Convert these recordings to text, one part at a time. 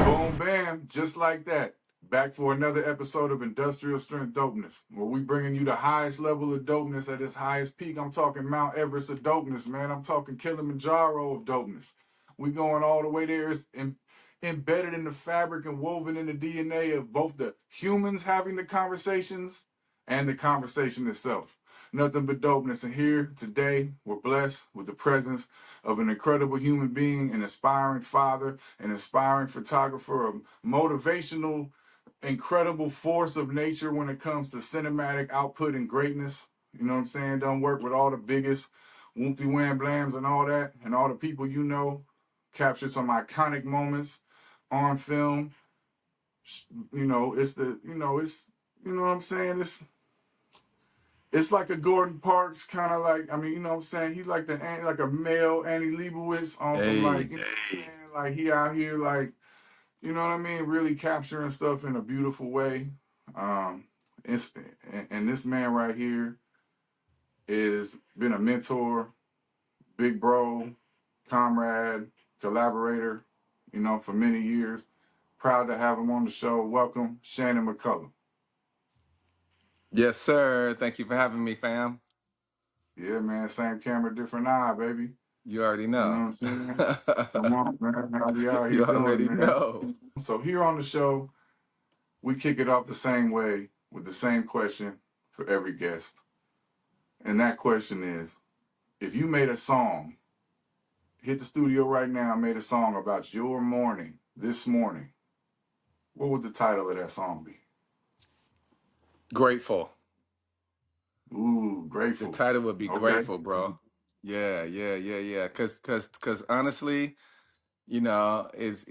Boom, bam, just like that. Back for another episode of Industrial Strength Dopeness, where we bringing you the highest level of dopeness at its highest peak. I'm talking Mount Everest of dopeness, man. I'm talking Kilimanjaro of dopeness. We going all the way there. It's embedded in the fabric and woven in the DNA of both the humans having the conversations and the conversation itself. Nothing but dopeness. And here today, we're blessed with the presence of an incredible human being, an inspiring father, an inspiring photographer, a motivational, incredible force of nature when it comes to cinematic output and greatness. You know what I'm saying? Done work with all the biggest whoopty wham blams and all that, and all the people you know, captured some iconic moments on film. You know, you know what I'm saying? It's like a Gordon Parks kind of like, I mean, you know what I'm saying? He like a male Annie Leibowitz on some like, Hey, you know what I'm saying? Like he out here like, you know what I mean? Really capturing stuff in a beautiful way. Um, it's, and this man right here is been a mentor, big bro, comrade, collaborator, you know, for many years. Proud to have him on the show. Welcome, Shannon McCollum. yes, sir. Thank you for having me, fam. Yeah, man, same camera, different eye, baby. You already You know what know. I'm saying? Come on, man. How we out here You doing, already man? know. So here on the show, we kick it off the same way with the same question for every guest. And that question is, if you made a song, hit the studio right now, made a song about your morning, this morning, what would the title of that song be? Grateful. Ooh, The grateful. title would be Okay. Grateful, bro. Yeah. Cause honestly, you know, it's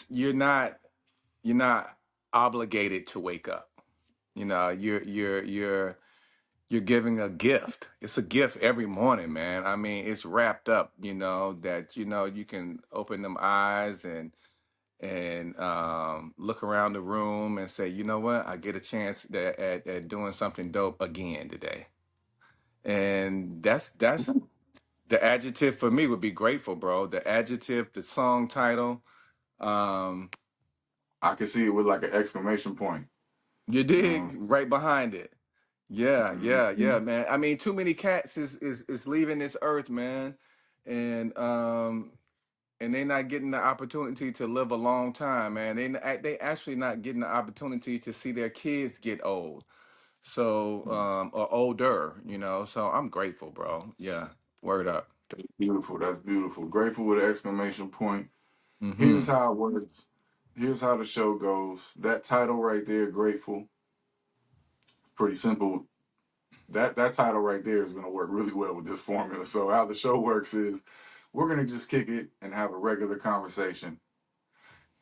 you're not obligated to wake up. You know, you're giving a gift. It's a gift every morning, man. I mean, it's wrapped up, you know, that you can open them eyes and look around the room and say, you know what, I get a chance at doing something dope again today. And that's the adjective for me would be grateful, bro. The adjective, the song title, um, I can see it with like an exclamation point. you You know what I'm dig right behind it. Yeah, saying? man. I mean, too many cats is leaving this earth, man, and they not getting the opportunity to live a long time, man. They actually not getting the opportunity to see their kids get old, so or older, you know. So I'm grateful, bro. Yeah, word up. That's beautiful. That's beautiful. Grateful with an exclamation point. Here's Mm-hmm. how it works. Here's how the show goes. That title right there, grateful, pretty simple. That title right there is going to work really well with this formula. So how the show works is we're going to just kick it and have a regular conversation.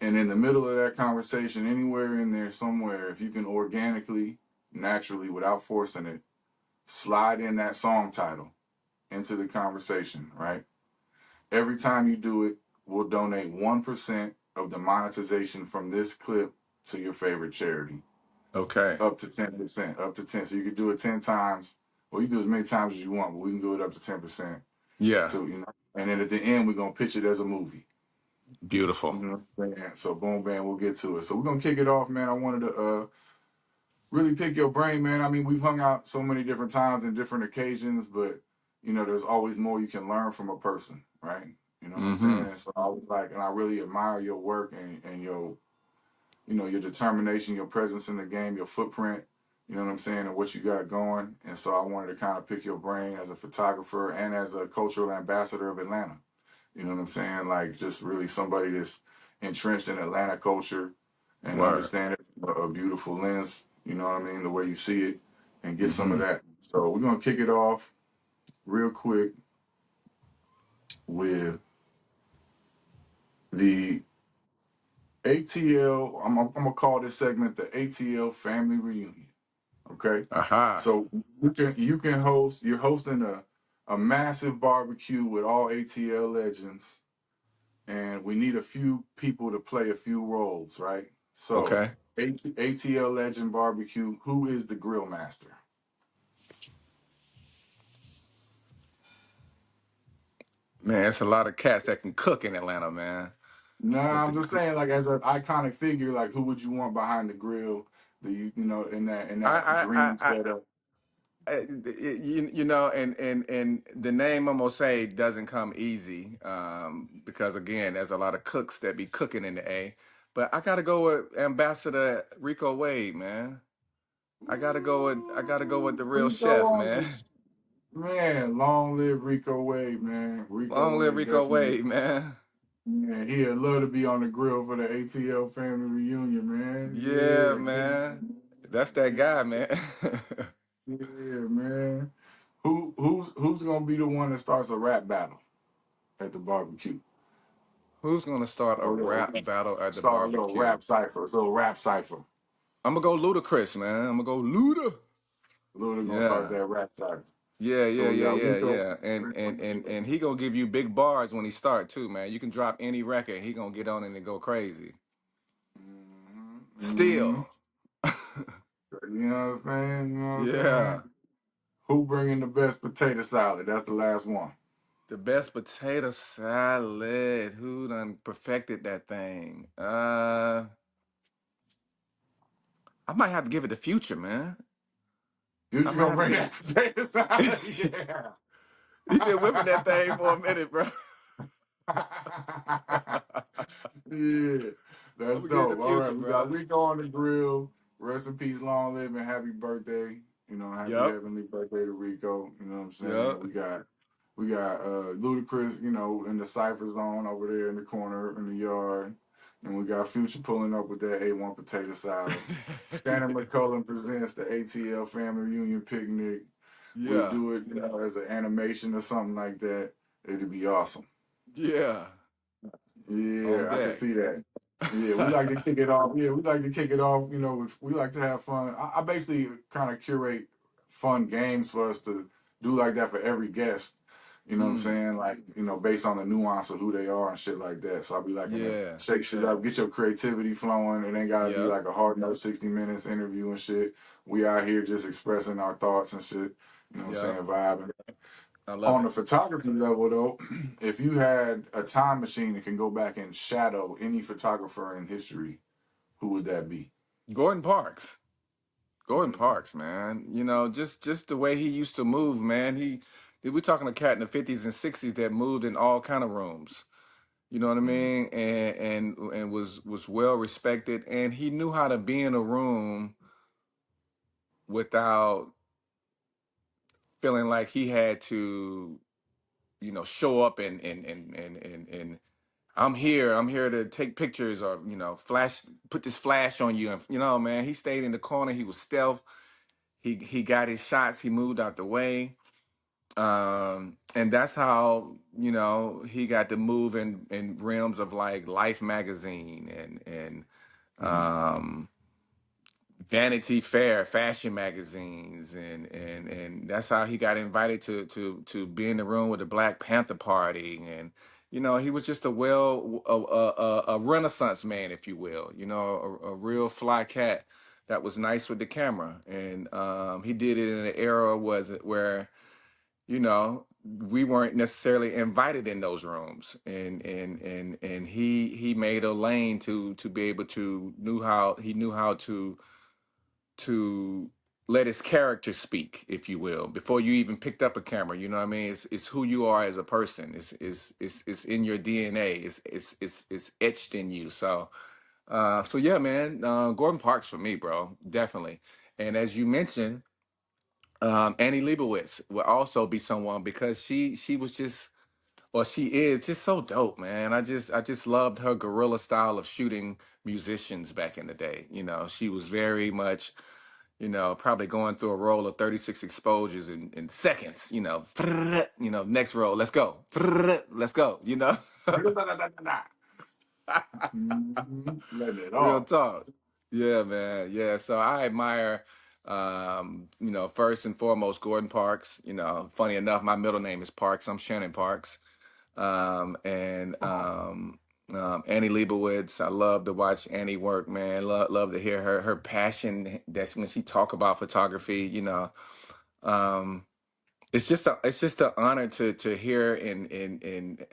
And in the middle of that conversation, anywhere in there, somewhere, if you can organically, naturally, without forcing it, slide in that song title into the conversation, right? Every time you do it, we'll donate 1% of the monetization from this clip to your favorite charity. Okay. Up to 10%, up to 10. So you can do it 10 times. Well, you do as many times as you want, but we can do it up to 10%. Yeah. So, you know, and then at the end, we're going to pitch it as a movie. You Beautiful. know what I'm saying? So boom, bam, we'll get to it. So we're going to kick it off, man. I wanted to really pick your brain, man. I mean, we've hung out so many different times and different occasions, but, you know, there's always more you can learn from a person, right? You know what I'm Mm-hmm. saying? So I was like, and I really admire your work and your, you know, your determination, your presence in the game, your footprint, you know what I'm saying, and what you got going. And so I wanted to kind of pick your brain as a photographer and as a cultural ambassador of Atlanta. You know what I'm saying? Like just really somebody that's entrenched in Atlanta culture and Word. understand it a beautiful lens, you know what I mean, the way you see it, and get some of Mm-hmm. that. So we're gonna kick it off real quick with the ATL. I'm gonna call this segment the ATL Family Reunion. Okay, Aha. so you can host. You're hosting a massive barbecue with all ATL legends, and we need a few people to play a few roles, right? So Okay. ATL legend barbecue. Who is the grill master? Man, it's a lot of cats that can cook in Atlanta, man. But Nah, I'm the just saying, like as an iconic figure, like who would you want behind the grill? The you know in that dream I setup. you know, and the name I'm gonna say doesn't come easy, because again, there's a lot of cooks that be cooking in the A. But I gotta go with Ambassador Rico Wade, man. I gotta go with the real Rico chef, man. on man, long live Rico Wade, man. Rico Long live Wade Rico definitely. Wade, man. Man, he'd love to be on the grill for the ATL family reunion, man. Yeah, Yeah, man. That's that guy, man. yeah, man. Who's gonna be the one that starts a rap battle at the barbecue? Who's gonna start a Or rap battle at the start a little barbecue? rap cipher, a little rap cipher. I'm gonna go Ludacris, man. I'm gonna go Luda. Luda gonna start Yeah. that rap cipher. Yeah, yeah, So we yeah, got yeah, Rico. yeah. And he gonna give you big bars when he start too, man. You can drop any record, he gonna get on it and go crazy. Mm-hmm. Still. You know what I'm saying? You know what I'm saying? Yeah. Who bringing the best potato salad? That's the last one. The best potato salad. Who done perfected that thing? I might have to give it to Future, man. I Future might gonna have to bring give that potato salad? Yeah. he been whipping that thing for a minute, bro. Yeah, I'm that's gonna give it to dope. All Future, right, we got bro. Rico on the grill. Rest in peace, long live and happy birthday. You know, happy Yep. heavenly birthday to Rico. You know what I'm saying? Yep. We got Ludacris, you know, in the cipher zone over there in the corner in the yard. And we got Future pulling up with that A1 potato salad. Shannon McCollum presents the ATL family reunion picnic. We'll Yeah. do it, you know, as an animation or something like that. It'd be awesome. Yeah. On Yeah, I can deck. see that. Yeah, we like to kick it off. Yeah, we like to kick it off. You know, we like to have fun. I basically kind of curate fun games for us to do like that for every guest. You know what I'm Mm. saying? Like, you know, based on the nuance of who they are and shit like that. So I'll be liking to Yeah. shake shit up, get your creativity flowing. It ain't gotta be Yep. like a hard no 60 minutes interview and shit. We out here just expressing our thoughts and shit. You know what I'm saying? Yep. Vibing. I love On the it. photography level, though, if you had a time machine that can go back and shadow any photographer in history, who would that be? Gordon Parks. Gordon Mm-hmm. Parks, man. You know, just the way he used to move, man. We're talking a cat in the 50s and 60s that moved in all kind of rooms. You know what I mean? And was well respected, and he knew how to be in a room without feeling like he had to, show up and I'm here to take pictures or, put this flash on you. And, man, he stayed in the corner. He was stealth. He got his shots. He moved out the way. And that's how, he got to move in realms of like Life magazine and um Vanity Fair, fashion magazines, and that's how he got invited to be in the room with the Black Panther Party, and he was just a Renaissance man, if you will, a real fly cat that was nice with the camera, and he did it in an era where we weren't necessarily invited in those rooms, and he made a lane to be able to knew how to let his character speak, if you will, before you even picked up a camera. You know what I mean? It's who you are as a person. It's in your DNA. It's etched in you. So yeah, man. Gordon Parks for me, bro, definitely. And as you mentioned, Annie Leibowitz will also be someone because she was just, or she is just so dope, man. I just loved her guerrilla style of shooting musicians back in the day. She was very much, probably going through a roll of 36 exposures in seconds, next roll, let's go. Let's go. Letting it Real off. talk. Yeah, man. Yeah. So I admire, first and foremost, Gordon Parks. Funny enough, my middle name is Parks. I'm Shannon Parks. And Annie Leibovitz. I love to watch Annie work, man. Love to hear her passion. That's when she talk about photography. Um, it's just an honor to hear and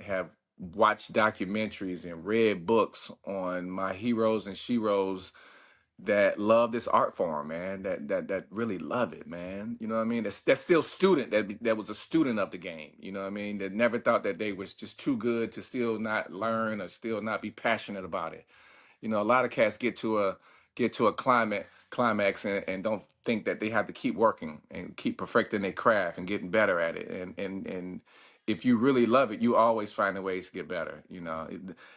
have watched documentaries and read books on my heroes and sheroes that love this art form, man. That really love it, man. You know what I mean? That's still student that was a student of the game. You know what I mean? That never thought that they was just too good to still not learn or still not be passionate about it. You know, a lot of cats get to a climax and don't think that they have to keep working and keep perfecting their craft and getting better at it. And if you really love it, you always find a ways to get better. You know,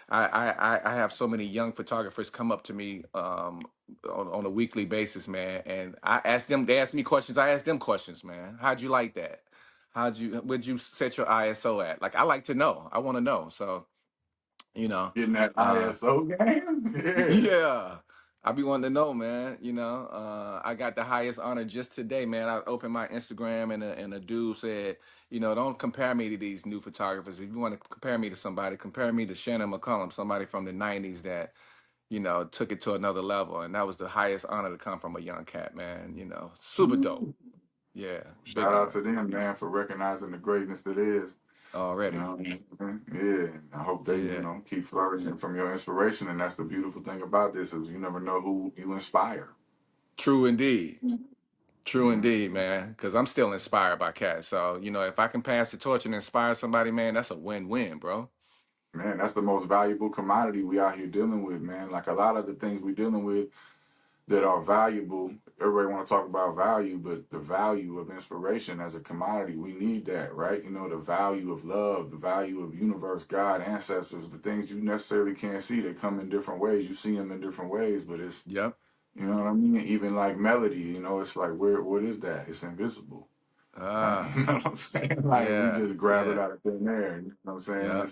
I have so many young photographers come up to me on a weekly basis, man, and I ask them. They ask me questions. I ask them questions, man. How'd you like that? Where'd you set your ISO at? Like, I like to know. I want to know. So, you know, Getting that uh, ISO game. Yeah. yeah. I be wanting to know, man. You know, I got the highest honor just today, man. I opened my Instagram and a dude said, you know, don't compare me to these new photographers. If you want to compare me to somebody, compare me to Shannon McCollum, somebody from the '90s that, you know, took it to another level, and that was the highest honor to come from a young cat, man. You know, super dope. Woo. Yeah, big Shout out honor to them, man, for recognizing the greatness that is. You already. know what I'm saying? Yeah. And I hope they, Yeah, keep flourishing from your inspiration. And that's the beautiful thing about this is you never know who you inspire. true indeed. True Yeah. indeed, man. Because I'm still inspired by cats. So, you know, if I can pass the torch and inspire somebody, man, that's a win-win, bro. Man, that's the most valuable commodity we out here dealing with, man. Like a lot of the things we dealing with that are valuable. Everybody want to talk about value, but the value of inspiration as a commodity, we need that, right? The value of love, the value of universe, God, ancestors, the things you necessarily can't see. They come in different ways. You see them in different ways, but it's, Yep. you know what I mean? Even like melody, it's like, what is that? It's invisible. Right? Ah, You know what I'm saying? Like we yeah, just grab it yeah, out of thin air. You know what I'm saying? yeah.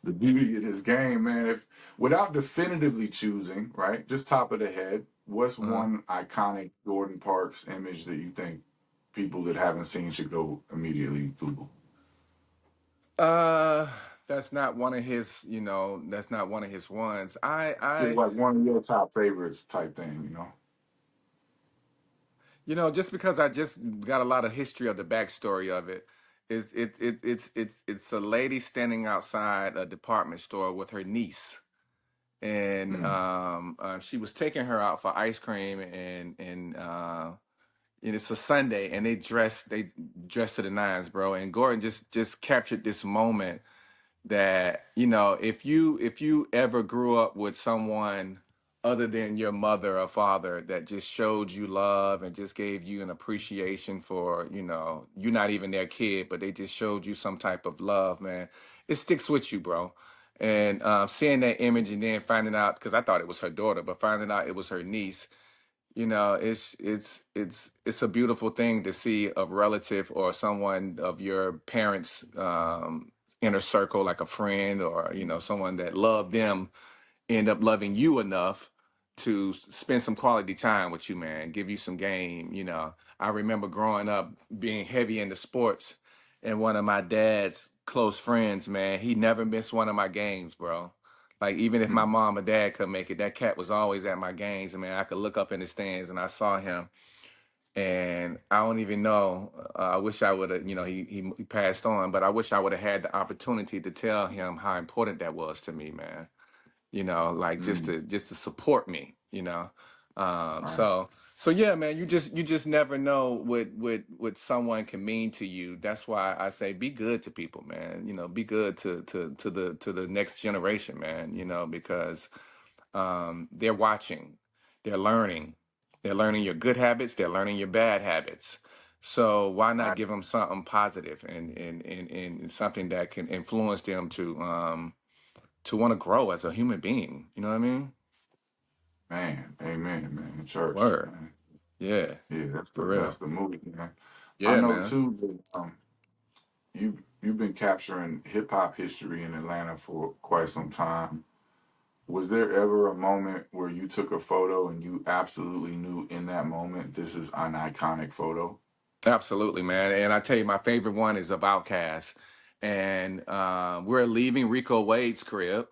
The beauty of this game, man. If without definitively choosing, right? Just top of the head, what's Uh-huh. one iconic Jordan Parks image that you think people that haven't seen should go immediately Google? Uh, that's not one of his, you know, that's not one of his ones. Just like one of your top favorites type thing. You know, just because I just got a lot of history of the backstory of it, is it's a lady standing outside a department store with her niece, and Mm. she was taking her out for ice cream, and it's a Sunday, and they dressed to the nines, bro. And Gordon just captured this moment that, you know, if you ever grew up with someone other than your mother or father that just showed you love and just gave you an appreciation for, you know, you're not even their kid, but they just showed you some type of love, man, it sticks with you, bro. And seeing that image and then finding out, because I thought it was her daughter, but finding out it was her niece, you know, it's a beautiful thing to see a relative or someone of your parents' inner circle, like a friend or, you know, someone that loved them, end up loving you enough to spend some quality time with you, man. Give you some game. You know, I remember growing up being heavy into sports, and one of my dad's close friends, man, he never missed one of my games, bro. Like, even if my Mm. mom or dad couldn't make it, that cat was always at my games. And man, I could look up in the stands and I saw him. And I don't even know. I wish I would have, you know, he passed on, but I wish I would have had the opportunity to tell him how important that was to me, man. You know, like Mm. just to support me, you know. Right. So yeah, man, you just never know what someone can mean to you. That's why I say be good to people, man. You know, be good to the next generation, man. You know, because they're watching, they're learning, they're learning your good habits, they're learning your bad habits. So why not Right. give them something positive and something that can influence them to want to grow as a human being. You know what I mean? Man. Amen, man. Church, Word. man. Yeah, Yeah, that's for that's real. the movie, man. I Yeah, know man. too that you've been capturing hip hop history in Atlanta for quite some time. Was there ever a moment where you took a photo and you absolutely knew in that moment this is an iconic photo? Absolutely, man. And I tell you, my favorite one is of Outkast. And we're leaving Rico Wade's crib.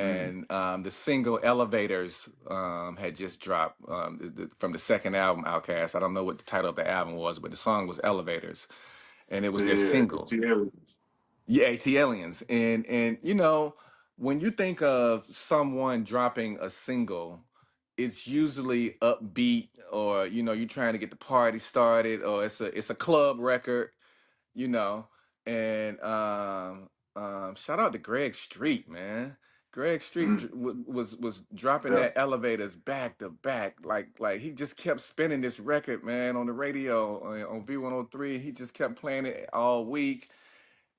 Mm. and the single Elevators had just dropped from the second album, Outkast. I don't know what the title of the album was, but the song was Elevators, and it was their Yeah, single. the aliens. Yeah, AT Aliens. And you know, when you think of someone dropping a single, it's usually upbeat, or you know, you're trying to get the party started, or it's a club record, you know. And shout out to Greg Street, man. Greg Street Mm. was dropping Yeah. that Elevators back to back, like he just kept spinning this record, man, on the radio on V103. He just kept playing it all week,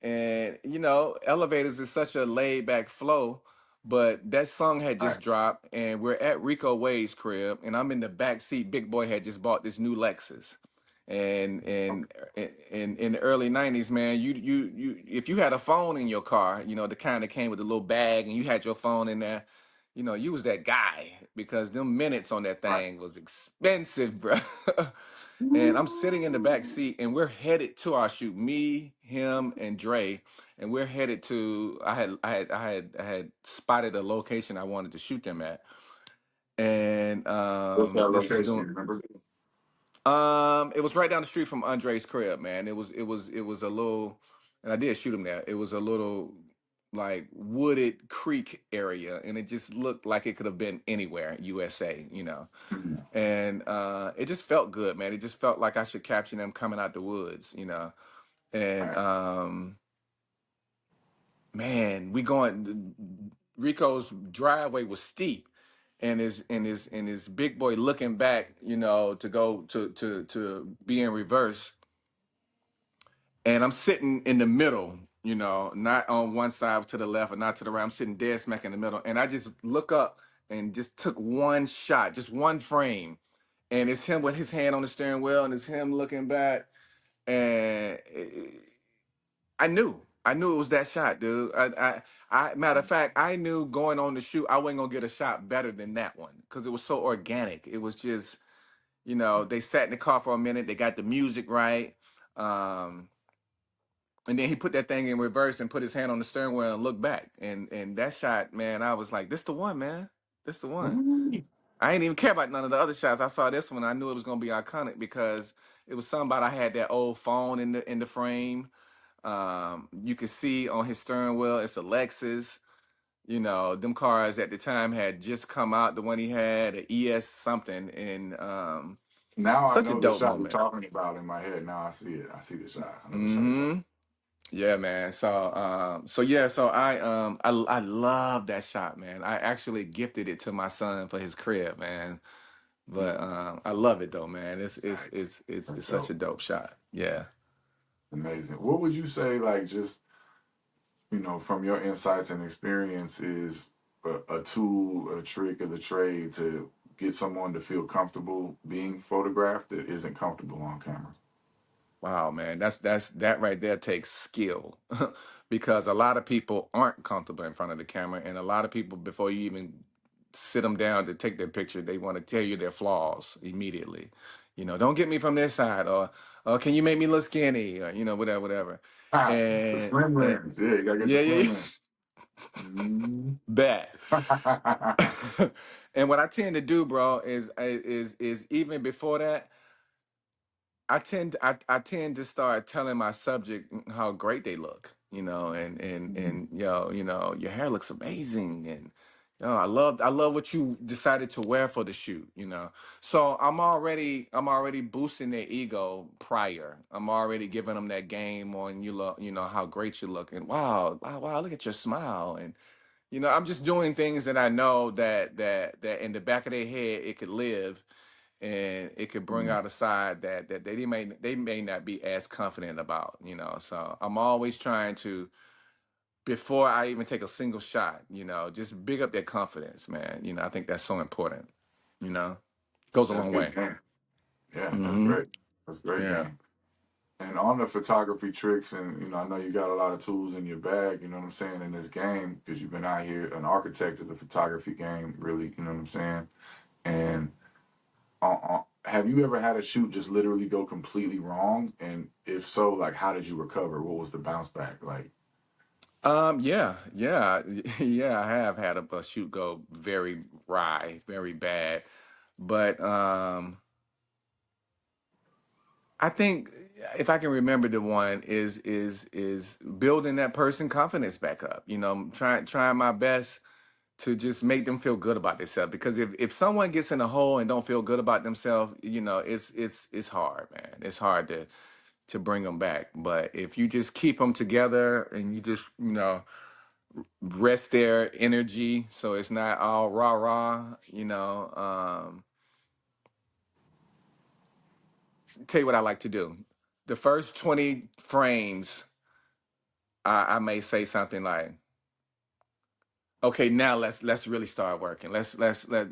and you know, Elevators is such a laid back flow, but that song had Right. just dropped, and we're at Rico Wade's crib, and I'm in the back seat. Big Boy had just bought this new Lexus, and in the early '90s, man, you if you had a phone in your car, you know, the kind that came with a little bag, and you had your phone in there, you know, you was that guy because them minutes on that Right. thing was expensive, bro. And I'm sitting in the back Ooh. seat, and we're headed to our shoot. Me, him, and Dre, and we're headed to. I had spotted a location I wanted to shoot them at, and What's that this is location? You doing. remember? It was right down the street from Andre's crib, man. It was a little, and I did shoot him there. It was a little like wooded creek area, and it just looked like it could have been anywhere, USA, you know. Mm. And it just felt good, man. It just felt like I should capture them coming out the woods, you know. And Right. man, we going. Rico's driveway was steep, and his big boy looking back, you know, to go to be in reverse, and I'm sitting in the middle, you know, not on one side to the left or not to the right. I'm sitting dead smack in the middle, and I just look up and just took one shot, just one frame, and it's him with his hand on the steering wheel, and it's him looking back, and I knew it was that shot, dude. Matter of fact, I knew going on the shoot, I wasn't gonna get a shot better than that one because it was so organic. It was just, you know, they sat in the car for a minute, they got the music right. Um, and then he put that thing in reverse and put his hand on the steering wheel and looked back. And that shot, man, I was like, this the one, man. This the one. Ooh. I ain't even care about none of the other shots. I saw this one. I knew it was gonna be iconic because it was something about I had that old phone in the frame. You could see on his steering wheel, it's a Lexus. You know, them cars at the time had just come out. The one he had, a ES something, and Now I such a know the dope shot you're moment. talking about in my head. Now I see it. I see the shot. I know the shot you're talking Hmm. Yeah, man. So yeah, so I love that shot, man. I actually gifted it to my son for his crib, man. about. But I love it though, man. It's it's Nice. it's it's That's it's such dope. a dope shot. Yeah. Amazing. What would you say, like, just, from your insights and experience, is a tool, a trick of the trade to get someone to feel comfortable being photographed that isn't comfortable on camera? Wow, man. That right there takes skill. Because a lot of people aren't comfortable in front of the camera, and a lot of people before you even sit them down to take their picture, they want to tell you their flaws immediately. You know, don't get me from this side, or can you make me look skinny, or you know, whatever, whatever. Ah, the slim And lens. Yeah, you gotta get the yeah, yeah, slim yeah. lens. Mm. Bet. And what I tend to do, bro, is even before that, I tend to start telling my subject how great they look, you know, and your hair looks amazing, and I love what you decided to wear for the shoot, you know. So I'm already boosting their ego prior. I'm already giving them that game on you look, you know, how great you look, and wow, look at your smile, and you know, I'm just doing things that I know that in the back of their head it could live, and it could bring Mm. out a side that they may not be as confident about, you know. So I'm always trying to, before I even take a single shot, you know, just big up their confidence, man. You know, I think that's so important. You know, goes a That's long good way. game. Yeah, that's Hmm. great. That's great Yeah. game. And on the photography tricks, and I know you got a lot of tools in your bag. You know what I'm saying, in this game, because you've been out here an architect of the photography game. Really, you know what I'm saying. And have you ever had a shoot just literally go completely wrong? And if so, like, how did you recover? What was the bounce back like? Yeah, yeah, yeah. I have had a shoot go very wry, very bad, but I think if I can remember the one is building that person confidence back up. You know, trying my best to just make them feel good about themselves. Because if someone gets in a hole and don't feel good about themselves, you know, it's hard, man. It's hard to bring them back. But if you just keep them together and you just rest their energy so it's not all rah rah, tell you what I like to do. The first 20 frames, I may say something like, okay, now let's really start working. Let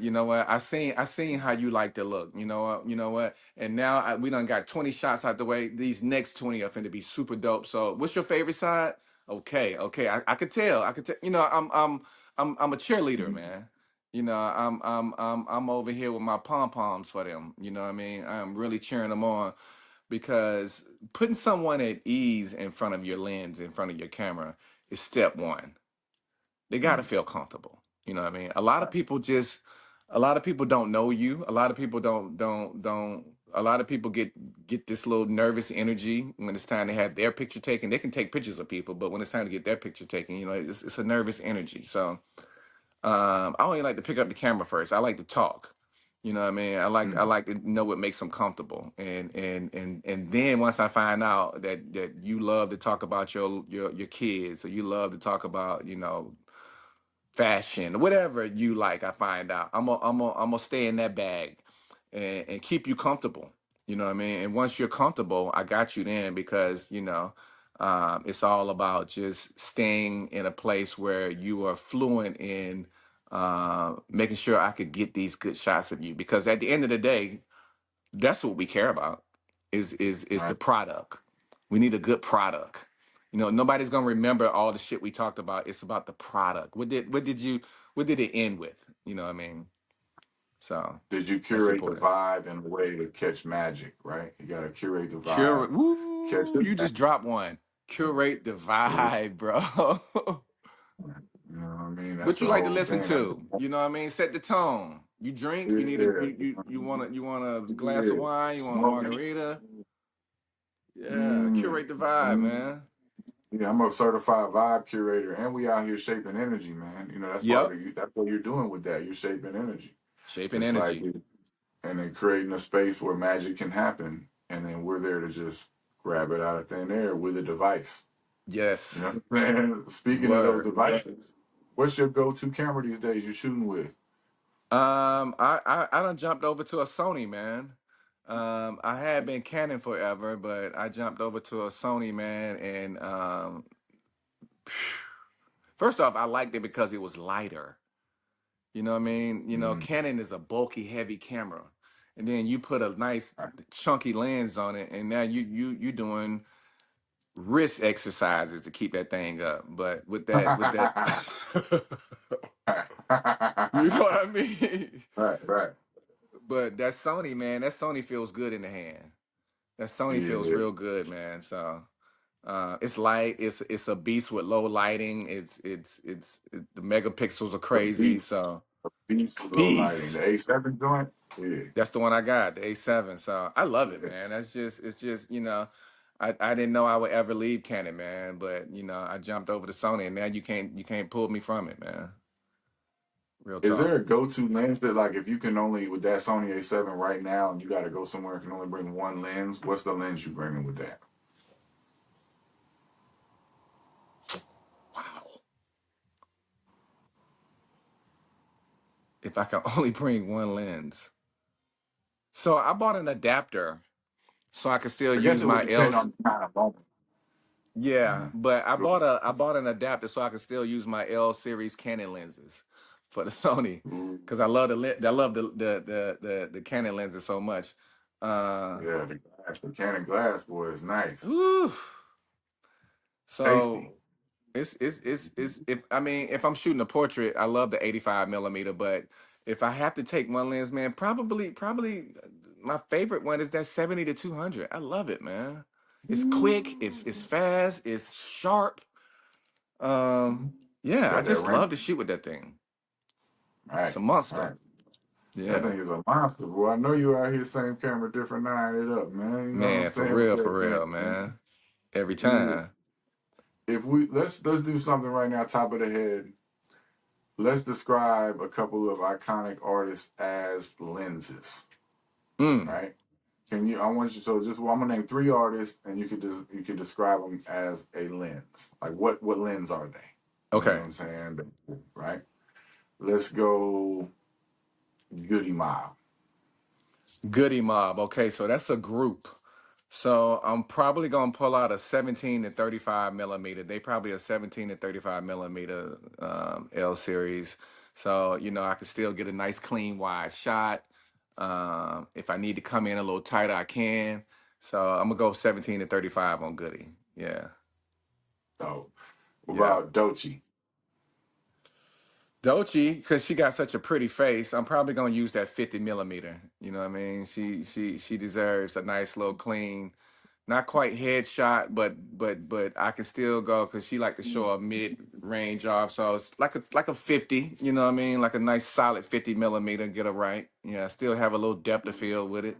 you know what I seen how you like to look. You know what, and now we done got 20 shots out the way. These next 20 are finna be super dope. So what's your favorite side? Okay, I could tell. I could tell. I'm a cheerleader, Mhm. man. I'm over here with my pom poms for them. You know what I mean? I'm really cheering them on because putting someone at ease in front of your lens, in front of your camera, is step one. They got to Mhm. feel comfortable. You know what I mean? A lot of people don't know you. A lot of people don't. A lot of people get this little nervous energy when it's time to have their picture taken. They can take pictures of people, but when it's time to get their picture taken, it's a nervous energy. So I only like to pick up the camera first. I like to talk. You know what I mean? I Mhm. like to know what makes them comfortable, and then once I find out that you love to talk about your kids, or you love to talk about fashion, whatever you like, I find out. I'm gonna stay in that bag and keep you comfortable. You know what I mean? And once you're comfortable, I got you then because it's all about just staying in a place where you are fluent in making sure I could get these good shots of you. Because at the end of the day, that's what we care about is the Right. product. We need a good product. Nobody's gonna remember all the shit we talked about. It's about the product. What did it end with? You know what I mean? So Did you that's curate the important. vibe in a way to catch magic? Right. You got to curate the vibe, Curate. catch Woo! the You just magic. dropped one. Curate the Yeah. vibe, bro. You know what I mean? That's What the you like to whole listen thing. That's to? You know what I mean? Set the tone. You drink. You need a yeah. you want a glass of Yeah. wine. You want a Smoking. margarita. Yeah, Mm. curate the vibe, Mm. man. Yeah, I'm a certified vibe curator, and we out here shaping energy, man. You know, that's part Yep. of you. That's what you're doing with that. You're shaping energy. Shaping It's like, energy. and then creating a space where magic can happen, and then we're there to just grab it out of thin air with a device. You know Yes. what I'm saying? Speaking of those Word. devices, what's your go-to camera these days? You shooting with? I done jumped over to a Sony, man. I had been Canon forever, but I jumped over to a Sony, man, and first off, I liked it because it was lighter. You know what I mean? Mm. Canon is a bulky, heavy camera, and then you put a nice chunky lens on it, and now you doing wrist exercises to keep that thing up. But with that, you know what I mean? Right, right. But that Sony, man, that Sony feels good in the hand. That Sony feels Yeah, real good, man. So it's light. It's a beast with low lighting. The megapixels are a crazy. beast, So a beast with low lighting. beast. The A7 joint. Yeah, That's the one I got, the A7. So I love it, yeah. man. It's just. I didn't know I would ever leave Canon, man. But I jumped over to Sony, and now you can't pull me from it, man. Real Is talk. there a go-to lens that, like, if you can only with that Sony A7 right now, and you got to go somewhere and can only bring one lens? What's the lens you bringing with that? Wow. If I can only bring one lens. So I bought an adapter so I could still I guess use it would my L. depend on the kind of moment. Yeah, Mhm. but I bought an adapter so I can still use my L series Canon lenses for the Sony Ooh, because I love the Canon lenses so much. Uh, yeah, the Canon glass, boy, is nice, whew. tasty. So it's if I mean if I'm shooting a portrait, I love the 85 millimeter, but if I have to take one lens, man, probably my favorite one is that 70 to 200. I love it, man. It's quick, it's fast, it's sharp. Um, yeah, I Got that just range. love to shoot with that thing. It's Right. a Right. monster. That Yeah, thing is a monster, boy. I know you out here same camera, different nine it up, man. You know what I'm man, saying with for that thing, real, man. man. Every Yeah. time. If we let's do something right now, top of the head. Let's describe a couple of iconic artists as lenses. Mm, Right? Can you? I want you. So just well, I'm gonna name three artists, and you could describe them as a lens. Like what lens are they? You know what okay. I'm saying? Right. Let's go. Goody Mob. Goody Mob. Okay, so that's a group. So I'm probably gonna pull out a 17 to 35 millimeter. They probably a 17 to 35 millimeter L series. So I can still get a nice clean wide shot. If I need to come in a little tighter, I can. So I'm gonna go 17 to 35 on Goody. Yeah, Oh, what yeah. about Dochi? Dochi, because she got such a pretty face, I'm probably gonna use that 50 millimeter. You know what I mean? She deserves a nice little clean, not quite headshot, but I can still go because she like to show a mid range off. So it's like a 50. You know what I mean? Like a nice solid 50 millimeter. Get her right. Yeah, still have a little depth of field with it.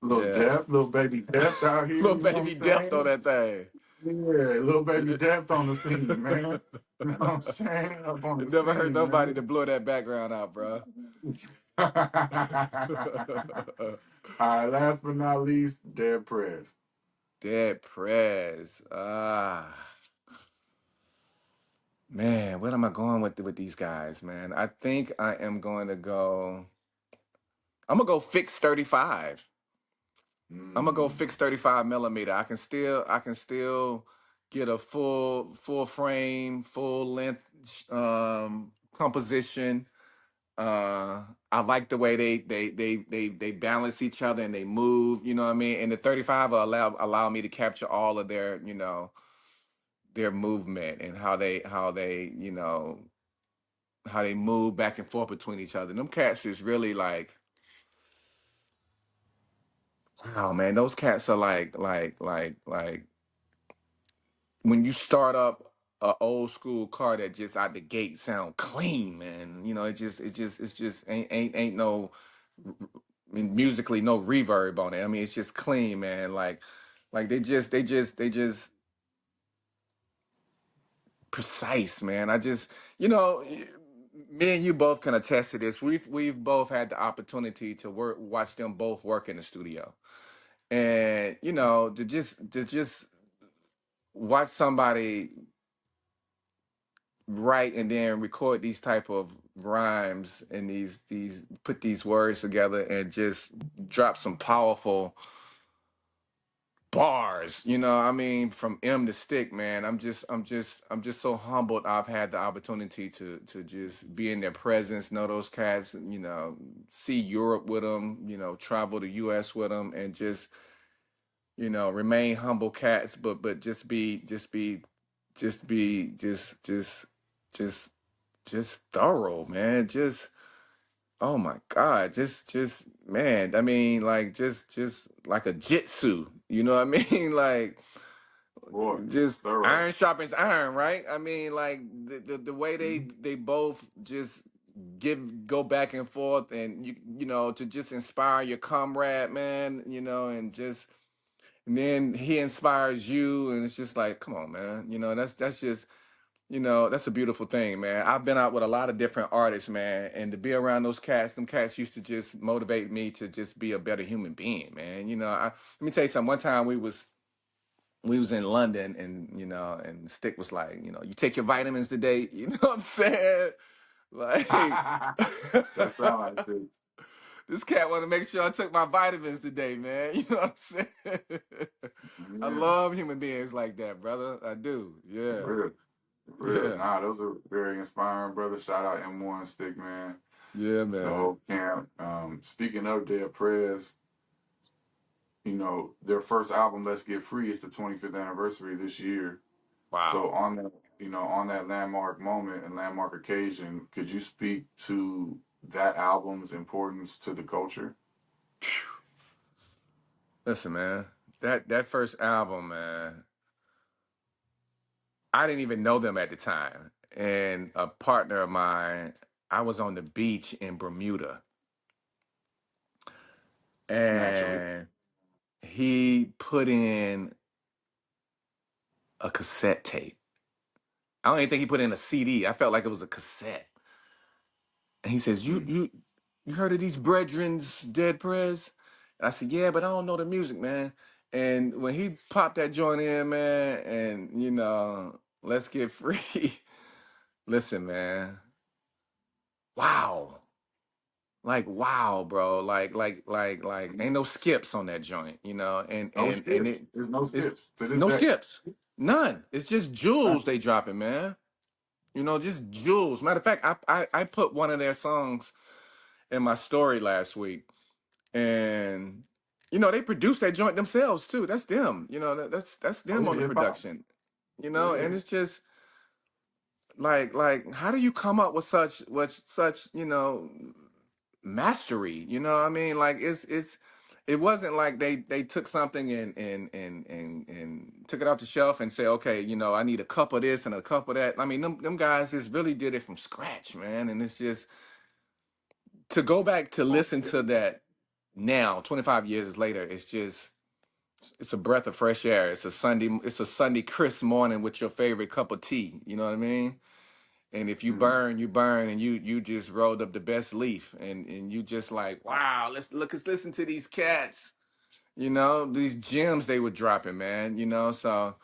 Little Yeah, depth, little baby depth out here. little You know baby what depth I'm on saying? that thing. Yeah, little baby depth on the scene, man. You know what I'm saying? Up on It the never hurt scene, nobody man. to blow that background out, bro. All right, last but not least, Dead Prez. Dead Prez. Man, what am I going with these guys, man? I think I am going to go. I'm gonna go fix 35. I'm gonna go Mm, fix 35 millimeter. I can still get a full frame, full length composition. I like the way they balance each other and they move. You know what I mean? And the 35 will allow me to capture all of their their movement and how they move back and forth between each other. Them cats is really like, wow, man. Those cats are like when you start up a old school car that just out the gate sound clean, man. It's just ain't no I mean, musically no reverb on it. I mean, it's just clean, man. Like they just precise, man. Me and you both can attest to this. We've both had the opportunity to watch them both work in the studio, and to just watch somebody write and then record these type of rhymes and these put these words together and just drop some powerful bars. I mean, from M to Stick, man. I'm just so humbled. I've had the opportunity to just be in their presence, know those cats, see Europe with them, travel the US with them, and just remain humble cats, but just just thorough, man. Just oh my God, just man. I mean, like just like a jitsu. You know what I mean? Like boy, just thorough. iron sharpens iron, right? I mean, like the way Mhm. they both just go back and forth, and to just inspire your comrade, man. And then he inspires you, and it's just like, come on, man. That's just that's a beautiful thing, man. I've been out with a lot of different artists, man, and to be around those cats, them cats used to just motivate me to just be a better human being, man. Let me tell you something. One time we was in London, and and Stick was like, you take your vitamins today. You know what I'm saying? Like, That sound like shit. this cat want to make sure I took my vitamins today, man. You know what I'm saying? I Yeah, love human beings like that, brother. I do. Yeah. real, real. Yeah. Nah, those are very inspiring, brother. Shout out M1 Stick, man. Yeah, The man. whole camp. Speaking of Dead Prez, their first album, Let's Get Free, is the 25th anniversary this year. So Wow. on that, on that landmark moment and landmark occasion, could you speak to that album's importance to the culture? Listen, man. That first album, man. I didn't even know them at the time. And a partner of mine, I was on the beach in Bermuda, Naturally. and he put in a cassette tape. I don't even think he put in a CD. I felt like it was a cassette. And he says, Mm. You heard of these Brethrens Dead Prez? And I said, yeah, but I don't know the music, man. And when he popped that joint in, man, and let's get free. Listen, man. Wow. Like wow, bro. Like ain't no skips on that joint, and No and skips. There's no it's skips to this no day. skips. None. It's just jewels they dropping, man. Just jewels. Matter of fact, I put one of their songs in my story last week, and they produced that joint themselves too. That's them. That's Oh them yeah, on the hip hop. production. Yeah. And it's just like how do you come up with such mastery? I mean, like it wasn't like they took something and took it off the shelf and say, okay, I need a cup of this and a cup of that. I mean, them guys just really did it from scratch, man. And it's just to go back to Oh, listen yeah. to that now, 25 years later, it's a breath of fresh air. It's a Sunday crisp morning with your favorite cup of tea. You know what I mean? And if Mm. you burn, and you just rolled up the best leaf, and you just like, wow, let's listen to these cats, these gems they were dropping, man, so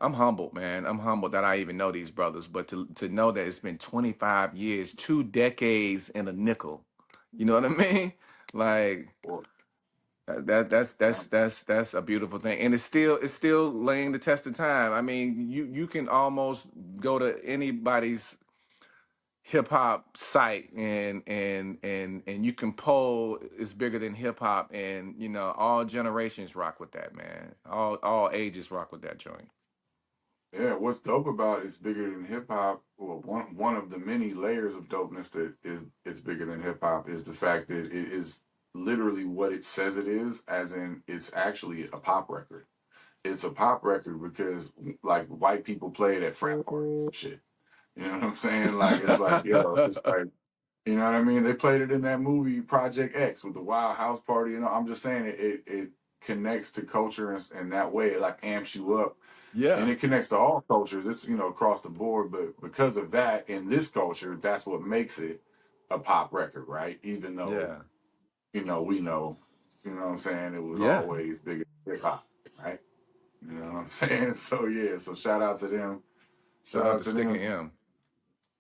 I'm humbled, man. I'm humbled that I even know these brothers, but to know that it's been 25 years, 2 decades and a nickel, you know what I mean? Like Boy, yeah. that's a beautiful thing, and it's still laying the test of time. I mean, you can almost go to anybody's hip hop site, and you can poll is bigger than hip hop, and all generations rock with that, man. All ages rock with that joint. Yeah, what's dope about it's bigger than hip hop. Well, one of the many layers of dopeness that is bigger than hip hop is the fact that it is literally what it says it is, as in it's actually a pop record. It's a pop record because like white people play it at frat parties and shit. You know what I'm saying? Like it's like it's like you know what I mean? They played it in that movie Project X with the Wild House Party. I'm just saying it connects to culture in that way. It like amps you up, and Yeah, it connects to all cultures. It's across the board, but because of that, in this culture, that's what makes it a pop record, right? Even though yeah, we know, what I'm saying, it was yeah. always bigger than hip hop, right? You know what I'm saying? So yeah, so shout out to them. Shout Shout out out to to Sticking them. M.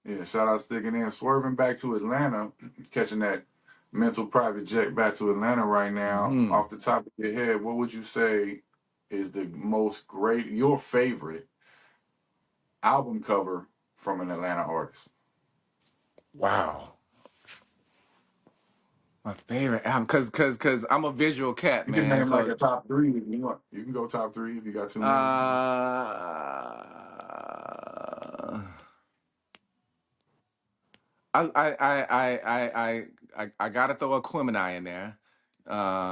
Yeah, shout out sticking in, swerving back to Atlanta, catching that mental private jet back to Atlanta right now. Hmm. Off the top of your head, what would you say is your favorite album cover from an Atlanta artist? Wow. My favorite album, cause I'm a visual cat, You can man. name like So a top three if you want. You can go top three if you got too many. uh I gotta throw a Quimini in there,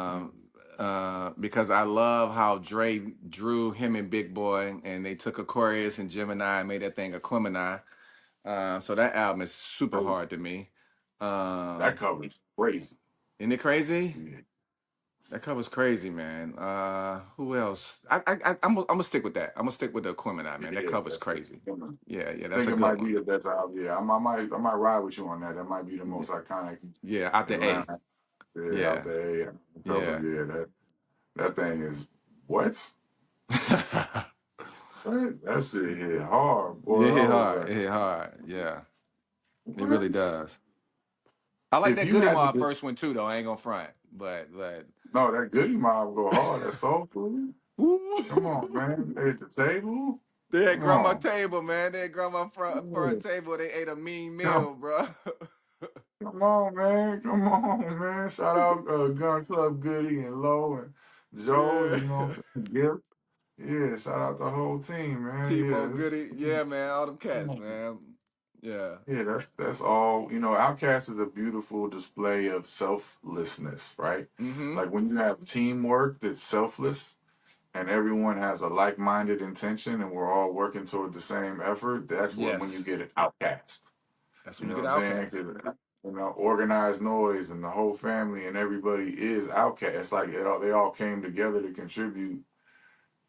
Mm. um, because I love how Dre drew him and Big Boy, and they took Aquarius and Gemini and made that thing a Quimini. So that album is super Crazy. hard to me. That Um, cover is crazy. isn't it crazy? Yeah, That cover's crazy, man. Who else? I'm gonna stick with that. I'm gonna stick with the Quimini, man. That yeah, cover's that's. crazy. I Yeah, yeah, that's think a it good might one. be the best album. Yeah, I might ride with you on that. That might be the Yeah, most iconic yeah, out the A. Atlanta. Yeah, out Yeah, there. Yeah, cover. yeah. Yeah, that thing is what? What? That shit hit hard, boy. It I hit was hard. like, It hit hard. Yeah, it really what? does. I like If that you Goody had to Mob do, first one too, though. I ain't gonna front, but no, that Goody Mob go hard. That soul food. Woo! Come on, man. They at the table. They had Come grandma on. table, man. They had grandma front Yeah. table. They ate a mean Come, meal, bro. come on, man. Come on, man. Shout out Gun Club Goody and Low and Joe. Yeah. And, you know what I'm saying? Gift. Yeah, shout out the whole team, man. Timo Yeah, Goody. Yeah, man. All them come cats, on. man. Yeah. Yeah, that's all. Outkast is a beautiful display of selflessness, right? Mm-hmm. Like when you have teamwork that's selfless, and everyone has a like-minded intention and we're all working toward the same effort, that's when you Yes. get an outcast. That's You when you know what get I'm saying? outcast. 'Cause, organized noise and the whole family and everybody is outcast. It's like they all came together to contribute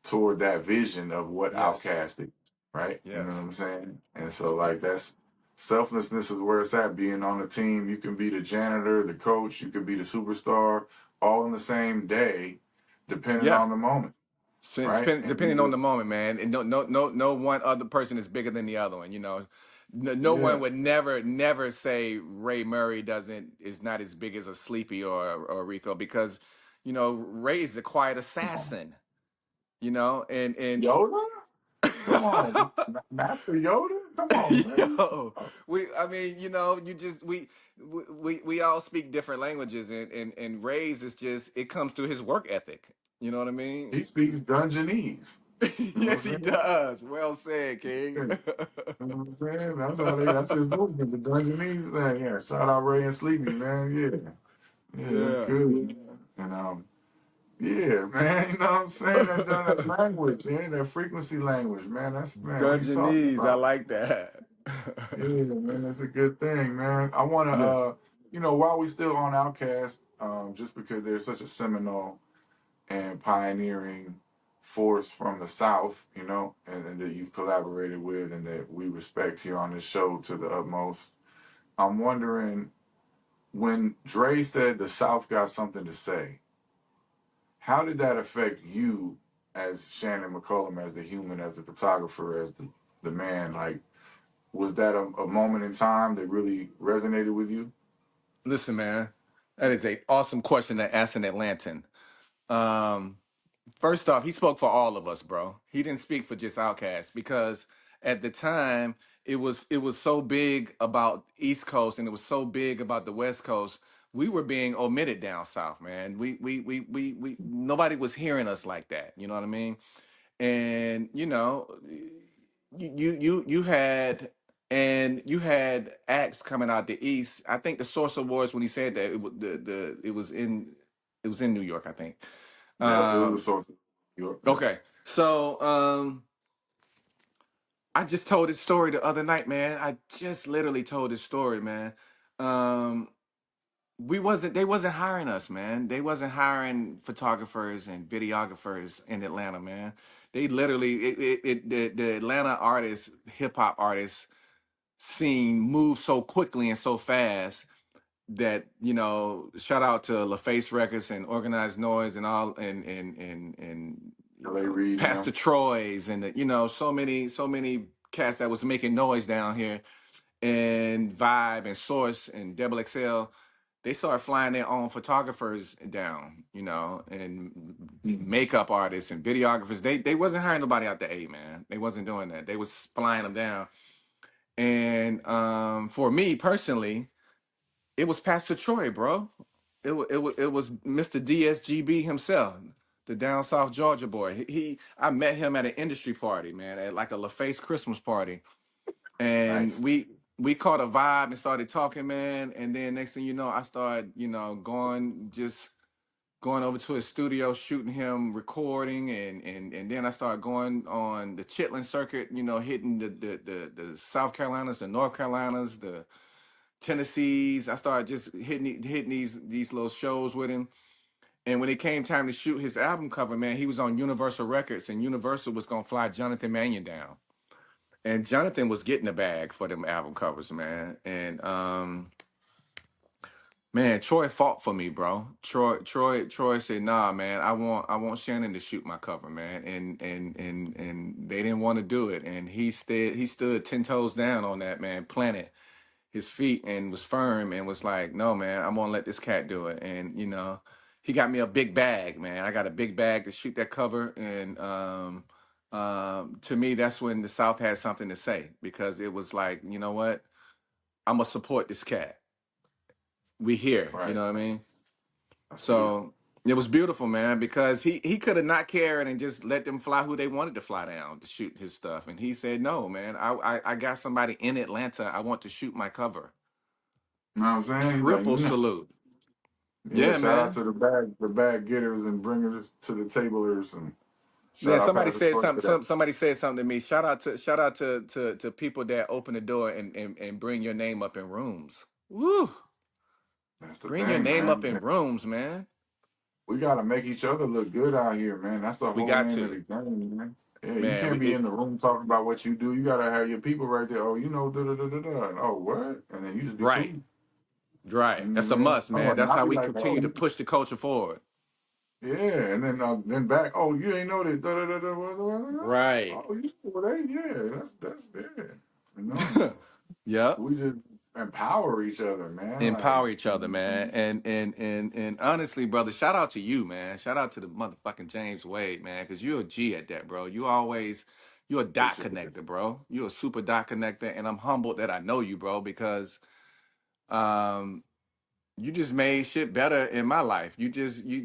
toward that vision of what Yes. outcast is, right? You know what Yes. I'm saying? And so like that's selflessness is where it's at. Being on the team, you can be the janitor, the coach, you can be the superstar, all in the same day, depending Yeah. on the moment, right? And Depending on the you moment, man, and no one other person is bigger than the other one. You know, no one yeah. would never say Ray Murray doesn't is not as big as a Sleepy or Rico because, you know, Ray is the quiet Come on. assassin. You know, and Yoda? Come on. Master Yoda? Come on, man. yo, I mean, you know, you just we all speak different languages, and Ray's is just it comes through his work ethic. You know what I mean? He speaks Dungeonese. You know Yes, what he I'm saying? does. Well said, King. You know what I'm saying? That's his movement, the Dungeonese thing. Yeah. Shout out Ray and Sleepy, man. Yeah. Yeah, that's Yeah, good. And yeah, man, you know what I'm saying? That language, man, that frequency language, man. That's man, what are you talking Dungeonese. I about? like that. Yeah, man, that's a good thing, man. I wanna Yes. while we still on Outkast, just because they're such a seminal and pioneering force from the South, and that you've collaborated with and that we respect here on this show to the utmost. I'm wondering when Dre said the South got something to say, how did that affect you as Shannon McCollum, as the human, as the photographer, as the man? Like, was that a moment in time that really resonated with you? Listen, man, that is a awesome question to ask an Atlantan. Um, First off, he spoke for all of us, bro. He didn't speak for just Outkast because at the time it was so big about East Coast and it was so big about the West Coast. We were being omitted down south, man. We nobody was hearing us like that. You know what I mean? And you know, you had you had acts coming out the East. I think the Source Awards when he said that it was in New York, I think. Yep, it was a Um, source of York. Yep. Okay. So I just told this story the other night, man. I just literally told this story, man. Um they wasn't hiring us, man. They wasn't hiring photographers and videographers in Atlanta, man. They literally the Atlanta artists, hip hop artists scene moved so quickly and so fast that, you know, shout out to LaFace Records and Organized Noise and all and you L.A. know Reid Pastor now. Troy's and you know so many cats that was making noise down here and Vibe and Source and Double XL. They started flying their own photographers down, you know, and Mhm. makeup artists and videographers. They wasn't hiring nobody out the A, man. They wasn't doing that. They was flying them down. And for me personally, it was Pastor Troy, bro. It was Mr. DSGB himself, the down South Georgia boy. I met him at an industry party, man, at like a LaFace Christmas party, and Nice. we caught a vibe and started talking, man. And then next thing you know, I started, you know, going over to his studio, shooting him, recording, and then I started going on the Chitlin circuit, you know, hitting the South Carolinas, the North Carolinas, the Tennessee's. I started just hitting these little shows with him. And when it came time to shoot his album cover, man, he was on Universal Records, and Universal was gonna fly Jonathan Mannion down. And Jonathan was getting the bag for them album covers, man. And man, Troy fought for me, bro. Troy said, "Nah, man, I want Shannon to shoot my cover, man." And they didn't want to do it. And he stood 10 toes down on that, man, planted his feet and was firm and was like, "No, man, I'm gonna let this cat do it." And you know, he got me a big bag, man. I got a big bag to shoot that cover, and to me, that's when the South had something to say because it was like, you know what, I'm gonna support this cat. We here, you Right. know what I mean? That's beautiful. So it was beautiful, man, because he could have not cared and just let them fly who they wanted to fly down to shoot his stuff, and he said, "No, man, I got somebody in Atlanta. I want to shoot my cover." You know what I'm saying? He's like, Triple yes. salute. Yeah, Yeah, shout out man. to the bag getters and bringers to the tablers and Yeah, Shout out somebody Pastor said Troy something. for that. Somebody said something to me. Shout out to people that open the door and bring your name up in rooms. Woo! That's the Bring your thing, name up man. in rooms, man. We gotta make each other look good out here, man. That's the We whole got name of to, the game, man. Yeah, you man. can't be in the room talking about what you do. You gotta have your people right there. Oh, you know, da da da da da. Oh, what? And then you just be cool. Right, right. You know That's what a I mean? must, Oh, man. and That's I'll how be we like, continue to oh, push the culture forward. yeah. And then back. Oh, you ain't know that. Da da da da. Right. Oh, you still there? Yeah, that's there. You know, Yep. we just empower each other, man. Like, Empower each other, man. And honestly, brother, shout out to you, man. Shout out to the motherfucking James Wade, man, because you're a G at that, bro. You're a dot appreciate it. connector, bro. You're a super dot connector, and I'm humbled that I know you, bro, because um you just made shit better in my life. You just you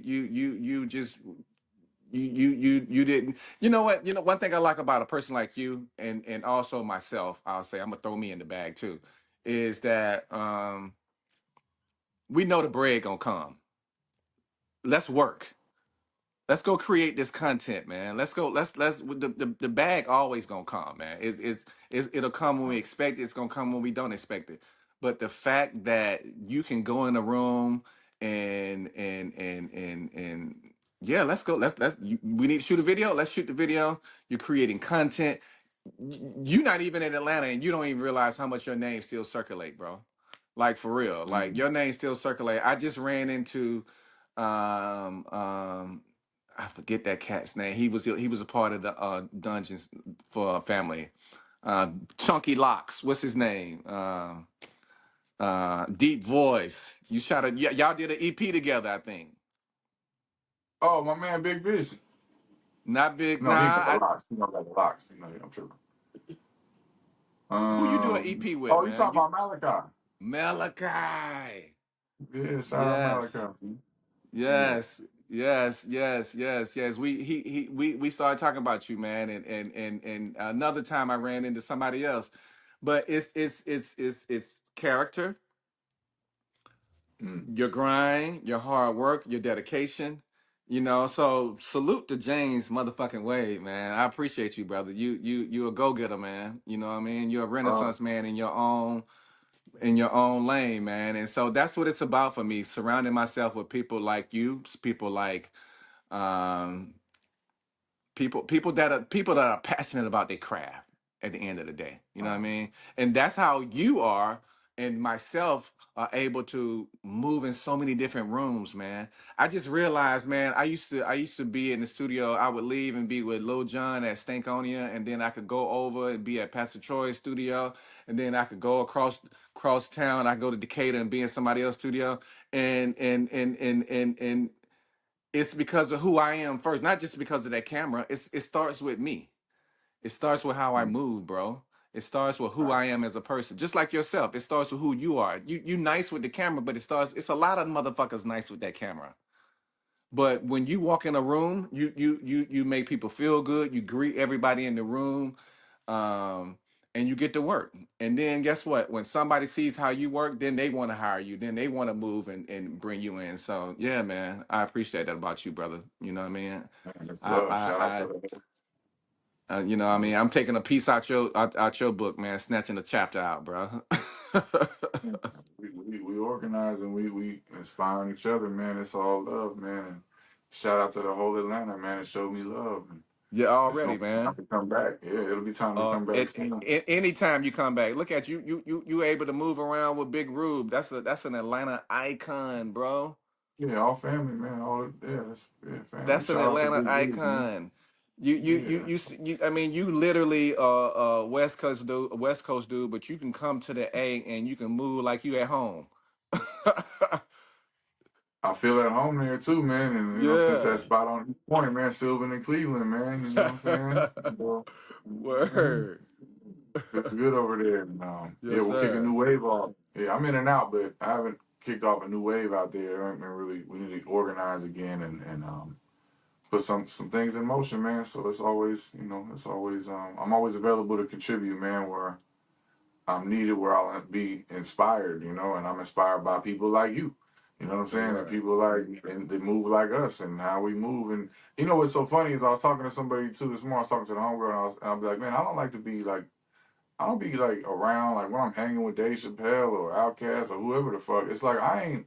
didn't, you know what, one thing I like about a person like you, and also myself, I'll say, I'm gonna throw me in the bag too, is that we know the bread gonna come. Let's work. Let's go create this content, man. Let's go. Let's the bag always gonna come, man. It'll come when we expect it. It's gonna come when we don't expect it. But the fact that you can go in a room and yeah, let's go. We need to shoot a video. Let's shoot the video. You're creating content. You're not even in Atlanta, and you don't even realize how much your name still circulate, bro. Like for real, like Mhm. your name still circulate. I just ran into um um I forget that cat's name. He was a part of the Dungeons for Family. Chunky Locks. What's his name? Deep Voice. You shot y'all did an EP together, I think. Oh, my man, Big Vision. Not big. No, he Nah. got the locks. He don't got the locks. You know, I'm tripping. Who you do an EP with, Oh, you man? talking You about Malachi? Malachi. Yeah, shout out Yes. Malachi. Yeah. Yes. Yes. Yes. Yes. Yes. We started talking about you, man, and another time I ran into somebody else, but it's character, Mm. your grind, your hard work, your dedication. So salute to James motherfucking Wade, man. I appreciate you, brother. You a go getter, man. You know what I mean? You're a Uh, Renaissance man in your own lane, man. And so that's what it's about for me. Surrounding myself with people like you, people like um, people that are passionate about their craft at the end of the day. You know what I uh, mean? And that's how you are and myself are able to move in so many different rooms, man. I just realized, man, I used to be in the studio. I would leave and be with Lil Jon at Stankonia, and then I could go over and be at Pastor Troy's studio, and then I could go across town. I go to Decatur and be in somebody else's studio. And it's because of who I am first, not just because of that camera. It starts with me. It starts with how I mm, move, bro. It starts with who right. I am as a person. Just like yourself. It starts with who you are. You nice with the camera, but it's a lot of motherfuckers nice with that camera. But when you walk in a room, you make people feel good. You greet everybody in the room, um, and you get to work. And then guess what? When somebody sees how you work, then they want to hire you. Then they want to move and bring you in. So yeah, man, I appreciate that about you, brother. You know what I mean? Man, it's I love. Shout out I to the you know what I mean? I'm taking a piece out your book, man, snatching a chapter out, bro. we organize and we inspiring each other, man. It's all love, man. And shout out to the whole Atlanta, man. It showed me love. And Yeah, it's already, gonna be time man. to come back. Yeah, it'll be time to come back soon. Anytime you come back, look at you. You able to move around with Big Rube. That's an Atlanta icon, bro. Yeah, all family, man. Yeah, family. That's an Shout out to Atlanta Big Ruth, man. icon. Yeah. I mean, you literally West Coast dude, but you can come to the A and you can move like you at home. I feel at home there too, man. And since that Yeah. spot on the point, man, Sylvan and Cleveland, man, you know what I'm saying? Well, Word. feel good over there. And, yeah, Yes, we'll kick a sir. new wave off. Yeah, I'm in and out, but I haven't kicked off a new wave out there. I haven't really, we need to organize again and put some things in motion, man. So it's always, it's always, I'm always available to contribute, man, where I'm needed, where I'll be inspired, and I'm inspired by people like you. You know what I'm Say saying? And word. people like and they move like us and how we move. And you know what's so funny is I was talking to somebody too this morning. I was talking to the homegirl and I'll be like, man, I don't like to be like I don't be like around like when I'm hanging with Dave Chappelle or Outkast or whoever the fuck. It's like I ain't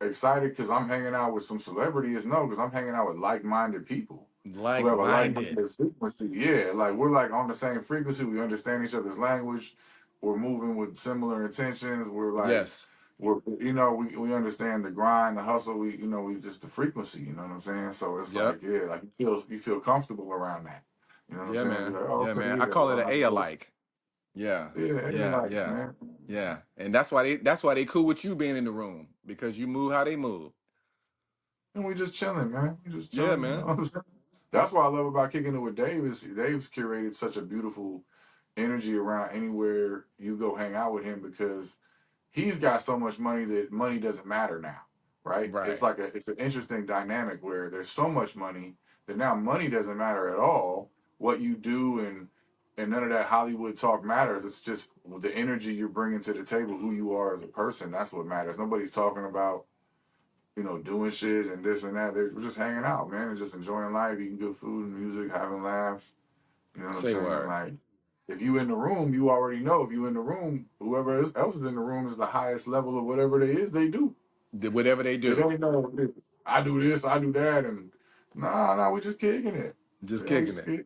excited because I'm hanging out with some celebrities. No, because I'm hanging out with like-minded people who have a Like-minded. like-minded frequency. Yeah, like we're like on the same frequency. We understand each other's language. We're moving with similar intentions. We're like, Yes. we're you know we understand the grind, the hustle. We just the frequency. You know what I'm saying? So it's Yep. like yeah, like you feel comfortable around that. You know what I'm Yeah, saying? Be man. like, oh, Yeah, okay, man. I yeah, call well, it I'm an not A supposed. alike. Yeah. Yeah, it Yeah. likes, Yeah. man. Yeah. And that's why they cool with you being in the room because you move how they move. And we just chilling, man. We just Yeah, chilling. You know man. what I'm saying? That's what I love about kicking it with Dave. Is Dave's curated such a beautiful energy around anywhere you go hang out with him because he's got so much money that money doesn't matter now, right? It's Right. like it's an interesting dynamic where there's so much money that now money doesn't matter at all. What you do and none of that Hollywood talk matters. It's just the energy you're bringing to the table, who you are as a person. That's what matters. Nobody's talking about doing shit and this and that. They're just hanging out, man, and just enjoying life, eating good food and music, having laughs. You know what I'm Say saying? word. Like, if you in the room, you already know. If you in the room, whoever else is in the room is the highest level of whatever they is. They do. Whatever they It do. ain't no. I do this, I do that, and nah, we just kicking it. Just Yeah, we kicking just it. kicking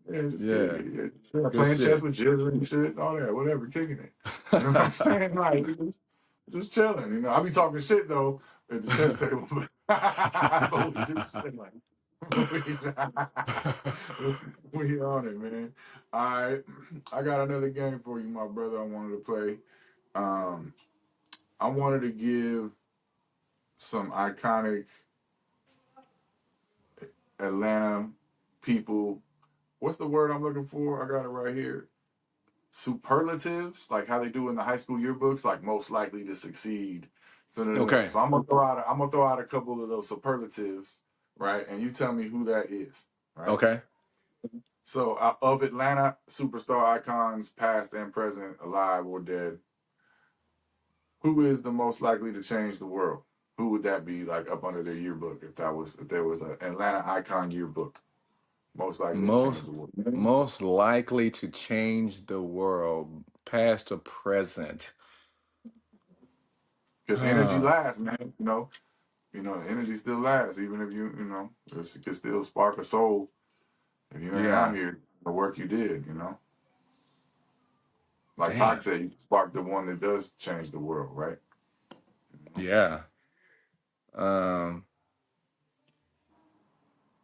it. Yeah, just kicking Yeah. it. Yeah, just, Good playing chess shit. with Jill and shit, all that, whatever, kicking it. You know what I'm saying? Like, just chilling. I be talking shit though at the chess table, but we just chilling. we, we on it, man. All right, I got another game for you, my brother. I wanted to play. Um, I wanted to give some iconic Atlanta people. What's the word I'm looking for? I got it right here. Superlatives, like how they do in the high school yearbooks, like most likely to succeed. So, Okay. so I'm gonna throw out a couple of those superlatives, right? And you tell me who that is, right? Okay. So of Atlanta superstar icons, past and present, alive or dead, who is the most likely to change the world? Who would that be like up under their yearbook if there was an Atlanta icon yearbook? Most likely to change Most the world. most likely to change the world, past or present. Because energy Huh. lasts, man. Energy still lasts, even if it can still spark a soul if you ain't out Yeah. here the work you did. Like Pac Damn. said, you spark the one that does change the world, right? Yeah. Um,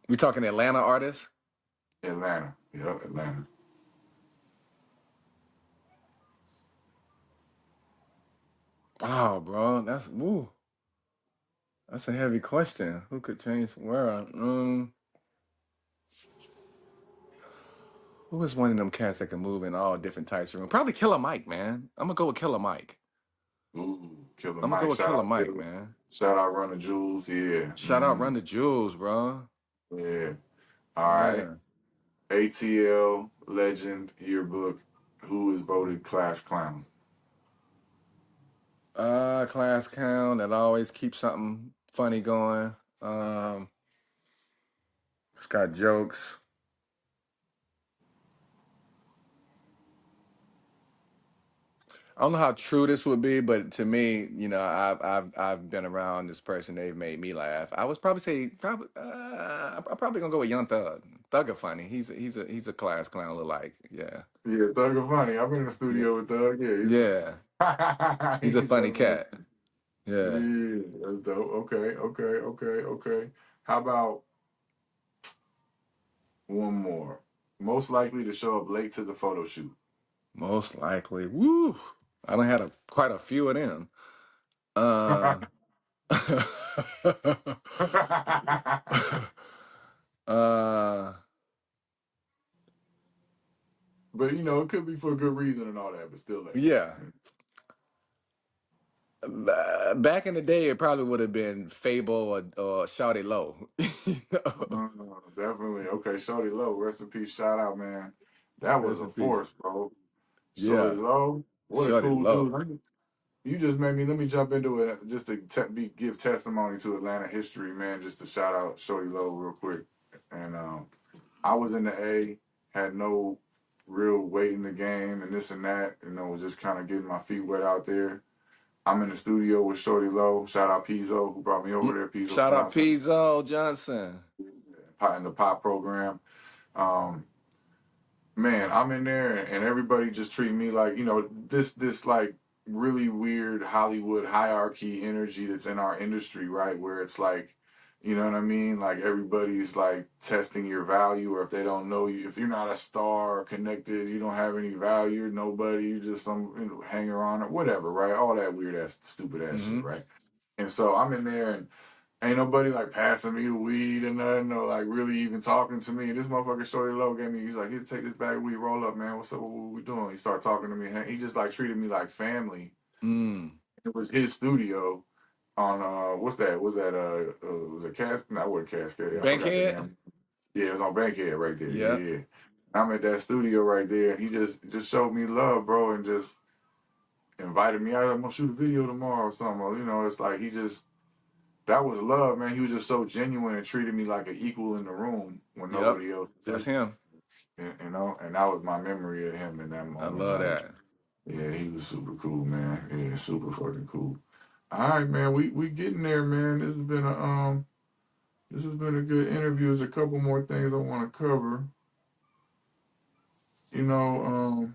we talking Atlanta artists? Atlanta. Yeah, Atlanta. Wow, bro. That's a heavy question. Who could change the world? Who is one of them cats that can move in all different types of rooms? Probably Killer Mike, man. I'm gonna go with Killer Mike. Ooh, Killer I'm gonna go Mike. with Shout Killer out Mike, Killer. man. Shout out Run the Jewels. Yeah. Shout out Run the Jewels, bro. Yeah. All right. Yeah. ATL legend yearbook. Who is voted class clown? Class clown that always keeps something funny going. It's got jokes. I don't know how true this would be, but to me, I've been around this person. They've made me laugh. I was probably say probably I'm probably gonna go with Young Thug. Thugger funny. He's a class clown alike. Yeah. Yeah, Thug is funny. I've been in the Yeah. studio with Thug. Yeah, Yeah. He's a he's funny definitely. cat. Yeah. Yeah, that's dope. Okay, okay, okay, okay. How about one more? Most likely to show up late to the photo shoot. Most likely. Woo. I don't had quite a few of them. Uh uh But it could be for a good reason and all that, but still late. yeah. Back in the day, it probably would have been Fable or Shawty Low. You know? Definitely. Okay, Shorty Low, rest in peace, shout out, man. That was Rest a in peace. force, bro. Shorty Yeah, Low, what a Shawty cool Low. dude. You just made me. Let me jump into it just to give testimony to Atlanta history, man. Just to shout out Shorty Low real quick. And I was in the A, had no real weight in the game, and this and that. Was just kind of getting my feet wet out there. I'm in the studio with Shorty Low. Shout out Pizzo, who brought me over there. Pizzo Shout out Johnson, Pizzo Johnson. in the pop program. Um, man, I'm in there and everybody just treat me like, this like really weird Hollywood hierarchy energy that's in our industry, right? Where it's like, you know what I mean? Like everybody's like testing your value, or if they don't know you, if you're not a star or connected, you don't have any value, you're nobody, you're just some hanger on or whatever, right? All that weird ass, stupid ass shit, Mm-hmm. right? And so I'm in there and ain't nobody like passing me the weed and nothing, or like really even talking to me. This motherfucker Shorty Low gave me, he's like, here, take this bag of weed, roll up, man. What's up? What we doing? He started talking to me. He just like treated me like family. Mm. It was his studio on what's that? Was it Cast? Not what Cascade. I forgot the Bankhead? name. Yeah, it was on Bankhead right there. Yeah, Yep. yeah. I'm at that studio right there, and he just showed me love, bro, and just invited me out. I'm gonna shoot a video tomorrow or something. Or, it's like he just that was love, man. He was just so genuine and treated me like an equal in the room when Yep. nobody else That's did. him. And that was my memory of him in that I moment. love Like, that. yeah, he was super cool, man. Yeah, super fucking cool. All right, man. We getting there, man. This has been a good interview. There's a couple more things I want to cover. You know,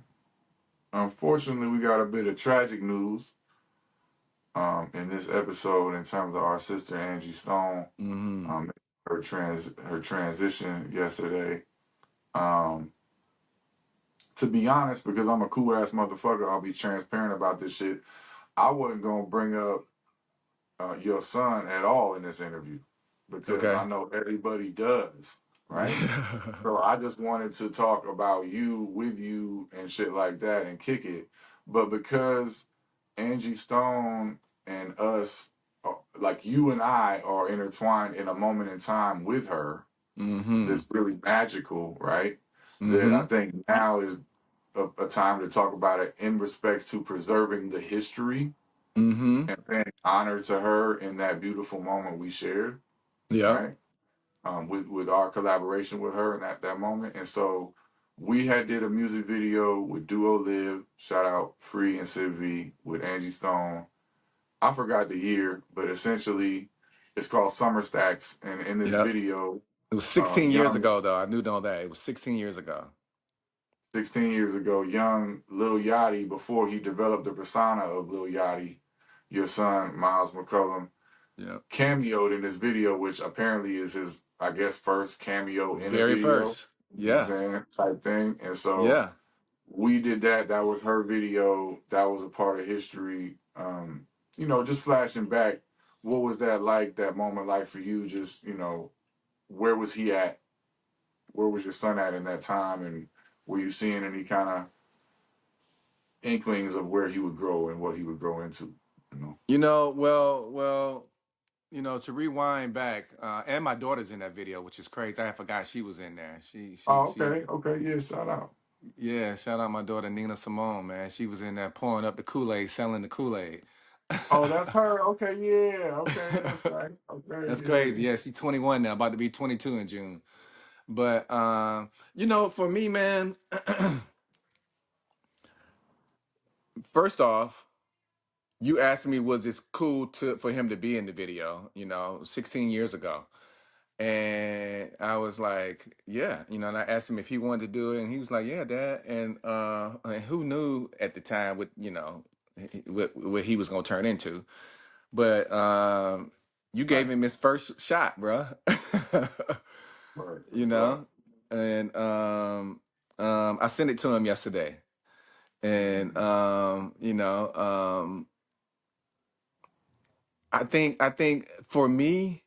unfortunately, we got a bit of tragic news in this episode in terms of our sister Angie Stone, Mm-hmm. um, her transition yesterday. Um, to be honest, because I'm a cool ass motherfucker, I'll be transparent about this shit. I wasn't gonna bring up your son at all in this interview because Okay. I know everybody does, right? So I just wanted to talk about you with you and shit like that and kick it. But because Angie Stone and us, like you and I, are intertwined in a moment in time with her, Mm-hmm. that's really magical, right? That I Mm-hmm. think now is a time to talk about it in respects to preserving the history Mm-hmm. and paying honor to her in that beautiful moment we shared, Yep. right? With our collaboration with her in that moment. And so we had did a music video with Duo Live, shout out Free and Civ V, with Angie Stone. I forgot the year, but essentially it's called Summer Stacks. And in this Yep. video, It was 16 years young ago, though. I knew all that. It was 16 years ago. 16 years ago, young Lil Yachty, before he developed the persona of Lil Yachty, your son, Miles McCollum, Yep. cameoed in this video, which apparently is his, I guess, first cameo in a Very video. first. You know what I'm Yeah. saying? Type thing. And so Yeah. we did that. That was her video. That was a part of history. Just flashing back, what was that like, that moment like for you? Just, where was he at? Where was your son at in that time? And were you seeing any kind of inklings of where he would grow and what he would grow into? You know? To rewind back, and my daughter's in that video, which is crazy. I forgot she was in there. Oh, okay. Okay. Yeah. Shout out. Yeah, shout out my daughter Nina Simone, man. She was in there pouring up the Kool-Aid, selling the Kool-Aid. Oh, that's her. Okay. Yeah. Okay. That's right. That's Okay. crazy. Yeah. Yeah, she's 21 now, about to be 22 in June. But for me, man, first off, you asked me was it cool for him to be in the video, 16 years ago. And I was like, yeah, and I asked him if he wanted to do it, and he was like, yeah, Dad. And who knew at the time what he was gonna turn into. But you gave Right. him his first shot, bruh. Right. you That's right. know, and I sent it to him yesterday, and Mm. I think for me,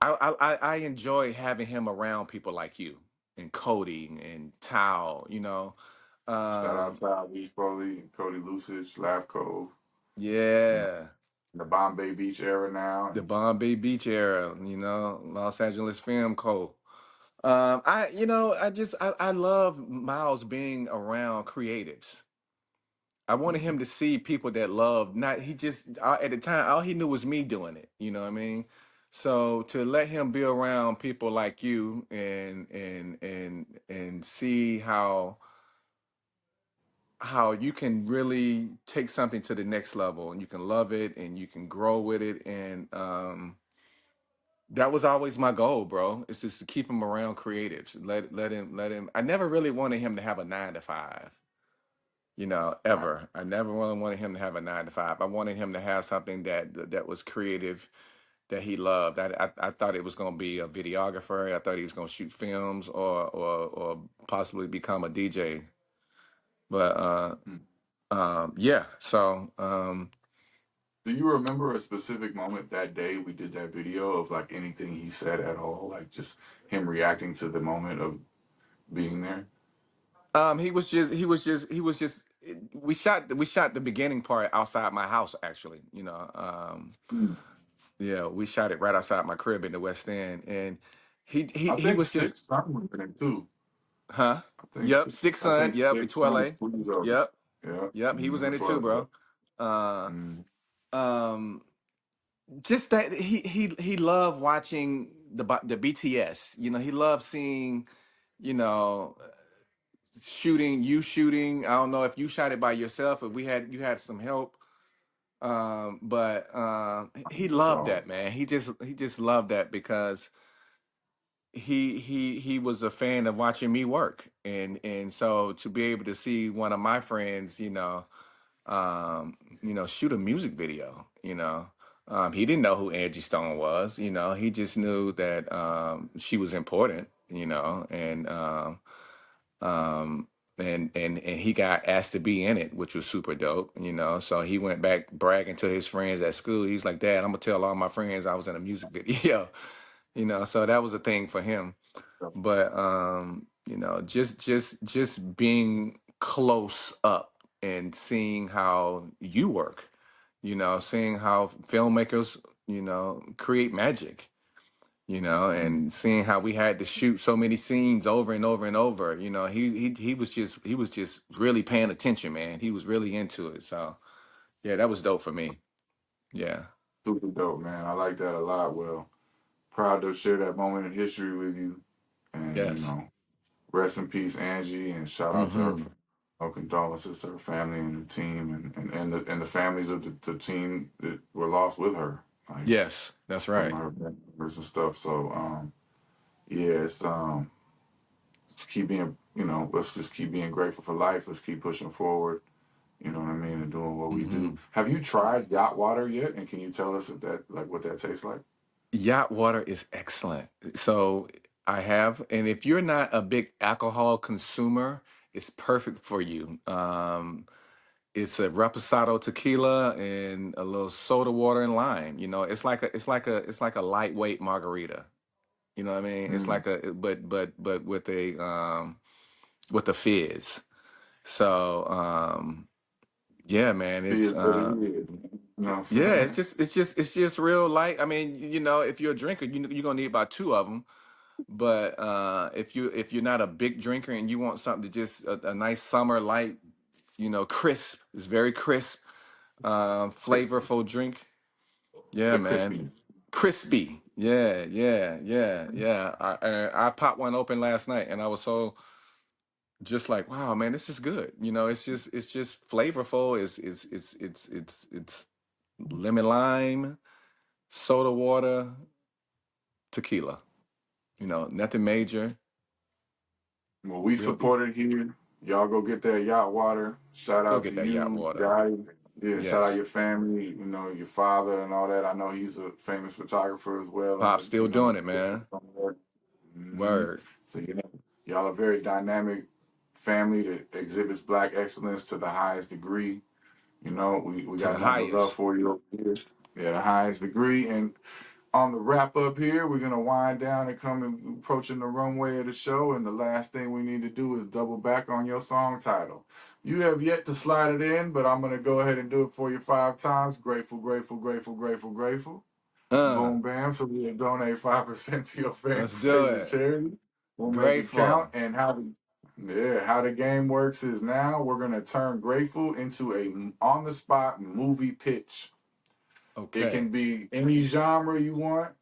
I enjoy having him around people like you and Cody and Tao. Shout out Um, to Beach Foley, Cody Lucich, Laugh Cove, you know, yeah, the Bombay Beach era now. the And Bombay Beach era. Los Angeles Film Co. I love Miles being around creatives. I wanted him to see people that love. Not he just at the time all he knew was me doing it. You know what I mean? So to let him be around people like you and see how you can really take something to the next level and you can love it and you can grow with it and that was always my goal, bro. It's just to keep him around creatives. Let him. I never really wanted him to have a 9 to 5. Right. Ever. I never really wanted him to have a 9 to 5. I wanted him to have something that was creative, that he loved. I thought it was going to be a videographer. I thought he was going to shoot films or possibly become a DJ. But Mm. yeah. So Do you remember a specific moment that day we did that video of like anything he said at all? Like just him reacting to the moment of being there? he was just we shot the beginning part outside my house actually. Mm. Yeah, we shot it right outside my crib in the West End, and he he I he think was just, Six Sun was in it too. huh? I think Yep, Six I Son. think Yep, Six Sun Ituele. was over. Yep, Yeah. yep. He was Mm-hmm. in That's it what I too, thought. bro. Uh, Mm. um, just that he loved watching the BTS. He loved seeing, you know, shooting. I don't know if you shot it by yourself, if you had some help. But he loved So that, man. He just loved that because he was a fan of watching me work, and so to be able to see one of my friends, shoot a music video, he didn't know who Angie Stone was. He just knew that she was important, um and he got asked to be in it, which was super dope. So he went back bragging to his friends at school. He was like, Dad, I'm gonna tell all my friends I was in a music video. So that was a thing for him. But just being close up and seeing how you work, seeing how filmmakers, create magic, and seeing how we had to shoot so many scenes over and over and over. He was just really paying attention, man. He was really into it. So yeah, that was dope for me. Yeah. super dope, man. I like that a lot. Well, proud to share that moment in history with you. And, Yes. rest in peace, Angie, and shout out to her. Mm-hmm. No condolences to her family and the team and the families of the team that were lost with her. Like, Yes, that's right. her members and stuff. So, yeah, let's keep being, let's just keep being grateful for life. Let's keep pushing forward. You know what I mean, and doing what we Mm-hmm. do. Have you tried Yacht Water yet? And can you tell us if that, like, what that tastes like? Yacht water is excellent. So I have, and if you're not a big alcohol consumer, it's perfect for you. It's a reposado tequila and a little soda water and lime. It's like a lightweight margarita. You know what I mean? It's Mm. like but with a fizz. So yeah, man, Be it's as what it is. You know what I'm yeah, it's saying? just it's just it's just real light. I mean, if you're a drinker, you're gonna need about two of them. But if you're not a big drinker and you want something to just a nice summer light, crisp, it's very crisp, Crispy. flavorful drink. Yeah, The man, crispiness. crispy. Yeah, yeah, yeah, yeah. I popped one open last night and I was so just like, wow, man, this is good. It's just flavorful. It's lemon lime, soda water, tequila. Nothing major, Well, we real easy. support it here. Y'all go get that yacht water. Shout Go out get to that yacht you, water. guys. Yeah, shout out Yes. your family, your father and all that. I know he's a famous photographer as well, and Pop still doing it, man. hmm Word. So y'all are a very dynamic family that exhibits black excellence to the highest degree. We To the got nothing but love highest. for you over here. Yeah, the highest degree. And on the wrap up here, we're gonna wind down and come and approaching the runway of the show. And the last thing we need to do is double back on your song title. You have yet to slide it in, but I'm gonna go ahead and do it for you 5 times. Grateful, grateful, grateful, grateful, grateful. Uh, Boom, bam. So we'll donate 5% to your let's do favorite it. charity. We'll make it count. Grateful. And how? Yeah, how the game works is now we're gonna turn Grateful into a on the spot movie pitch. It Okay. can be any genre you want.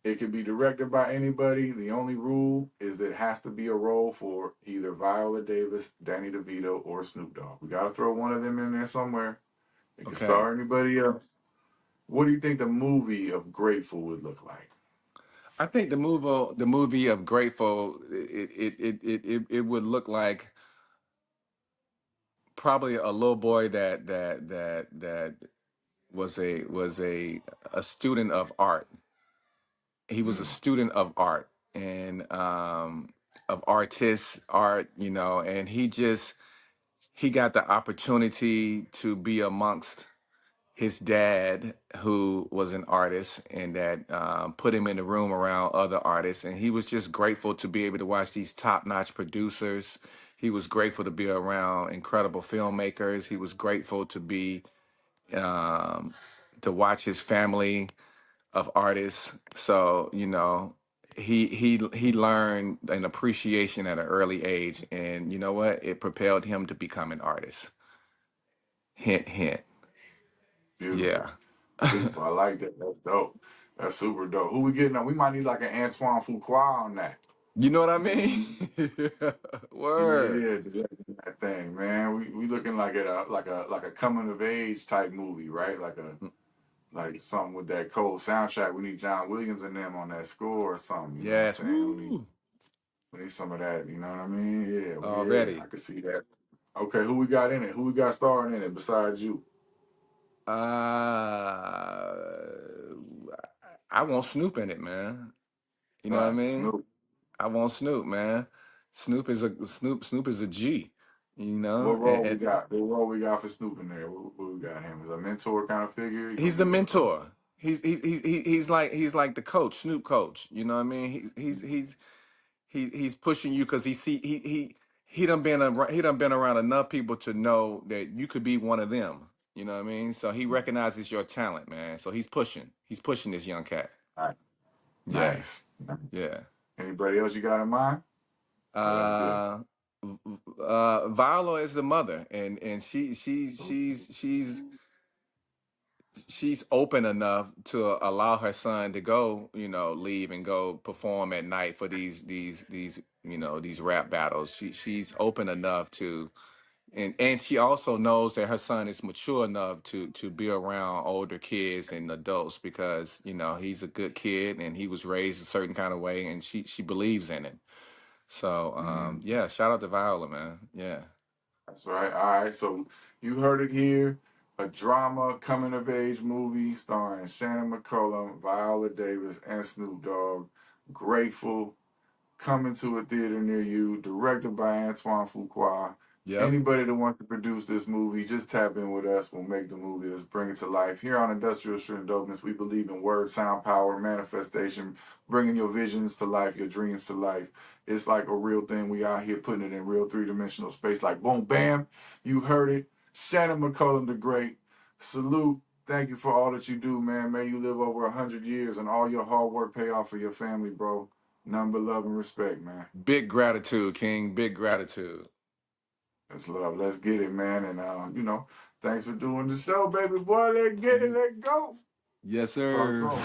It can be directed by anybody. The only rule is that it has to be a role for either Viola Davis, Danny DeVito, or Snoop Dogg. We got to throw one of them in there somewhere. It can Okay. star anybody else. What do you think the movie of Grateful would look like? I think the movie of Grateful, it would look like probably a little boy that was a student of art. He was a Mm, student of art and of artists art, and he got the opportunity to be amongst his dad, who was an artist, and that put him in the room around other artists. And he was just grateful to be able to watch these top notch producers. He was grateful to be around incredible filmmakers. He was grateful um, to watch his family of artists. So, he learned an appreciation at an early age. And you know what? It propelled him to become an artist. Hint, hint. beautiful. Yeah. Beautiful. I like that. That's dope. That's super dope. Who we getting on? We might need like an Antoine Fuqua on that. You know what I You know what I mean? mean? Word. Yeah, directing that thing, man. We looking like at a coming of age type movie, right? Like something with that cold soundtrack. We need John Williams and them on that score or something. You know what I'm Yes. saying? Woo. We need some of that. You know what I mean? Yeah, yeah. I Already. can see that. Okay, who we got in it? Who we got starring in it besides you? Uh, I want Snoop in it, man. You know what I Right, mean? Snoop. I want Snoop, man. Snoop is a G. You know, What role we and got? What role we got for Snoop in there? What we got him as a mentor kind of figure? He gonna he's the be mentor. He's like the coach, Snoop coach. You know what I mean? He's pushing you because he done been around enough people to know that you could be one of them. You know what I mean? So he recognizes your talent, man. So he's pushing this young cat. right. Yeah, Nice, nice. yeah. Anybody else you got in mind? Oh, that's good. Uh, Viola is the mother, and she's open enough to allow her son to go, leave and go perform at night for these rap battles. She's open enough to, and she also knows that her son is mature enough to be around older kids and adults because he's a good kid and he was raised a certain kind of way, and she believes in it. So Mm. yeah, shout out to Viola, man. Yeah. That's right. All right. So you heard it here. A drama coming of age movie starring Shannon McCollum, Viola Davis, and Snoop Dogg. Grateful. Coming to a theater near you. Directed by Antoine Fuqua. Yep. Anybody that wants to produce this movie, just tap in with us. We'll make the movie. Let's bring it to life. Here on Industrial Strength Dopeness, we believe in word, sound, power, manifestation, bringing your visions to life, your dreams to life. It's like a real thing. We out here putting it in real three-dimensional space. Like boom, bam. You heard it. Shannon McCollum the Great. Salute. Thank you for all that you do, man. May you live over 100 years and all your hard work pay off for your family, bro. None but love and respect, man. Big gratitude, King. Big gratitude. That's love. Let's get it, man. And thanks for doing the show, baby boy. Let's get it. Let's go. Yes, Talk sir. soon.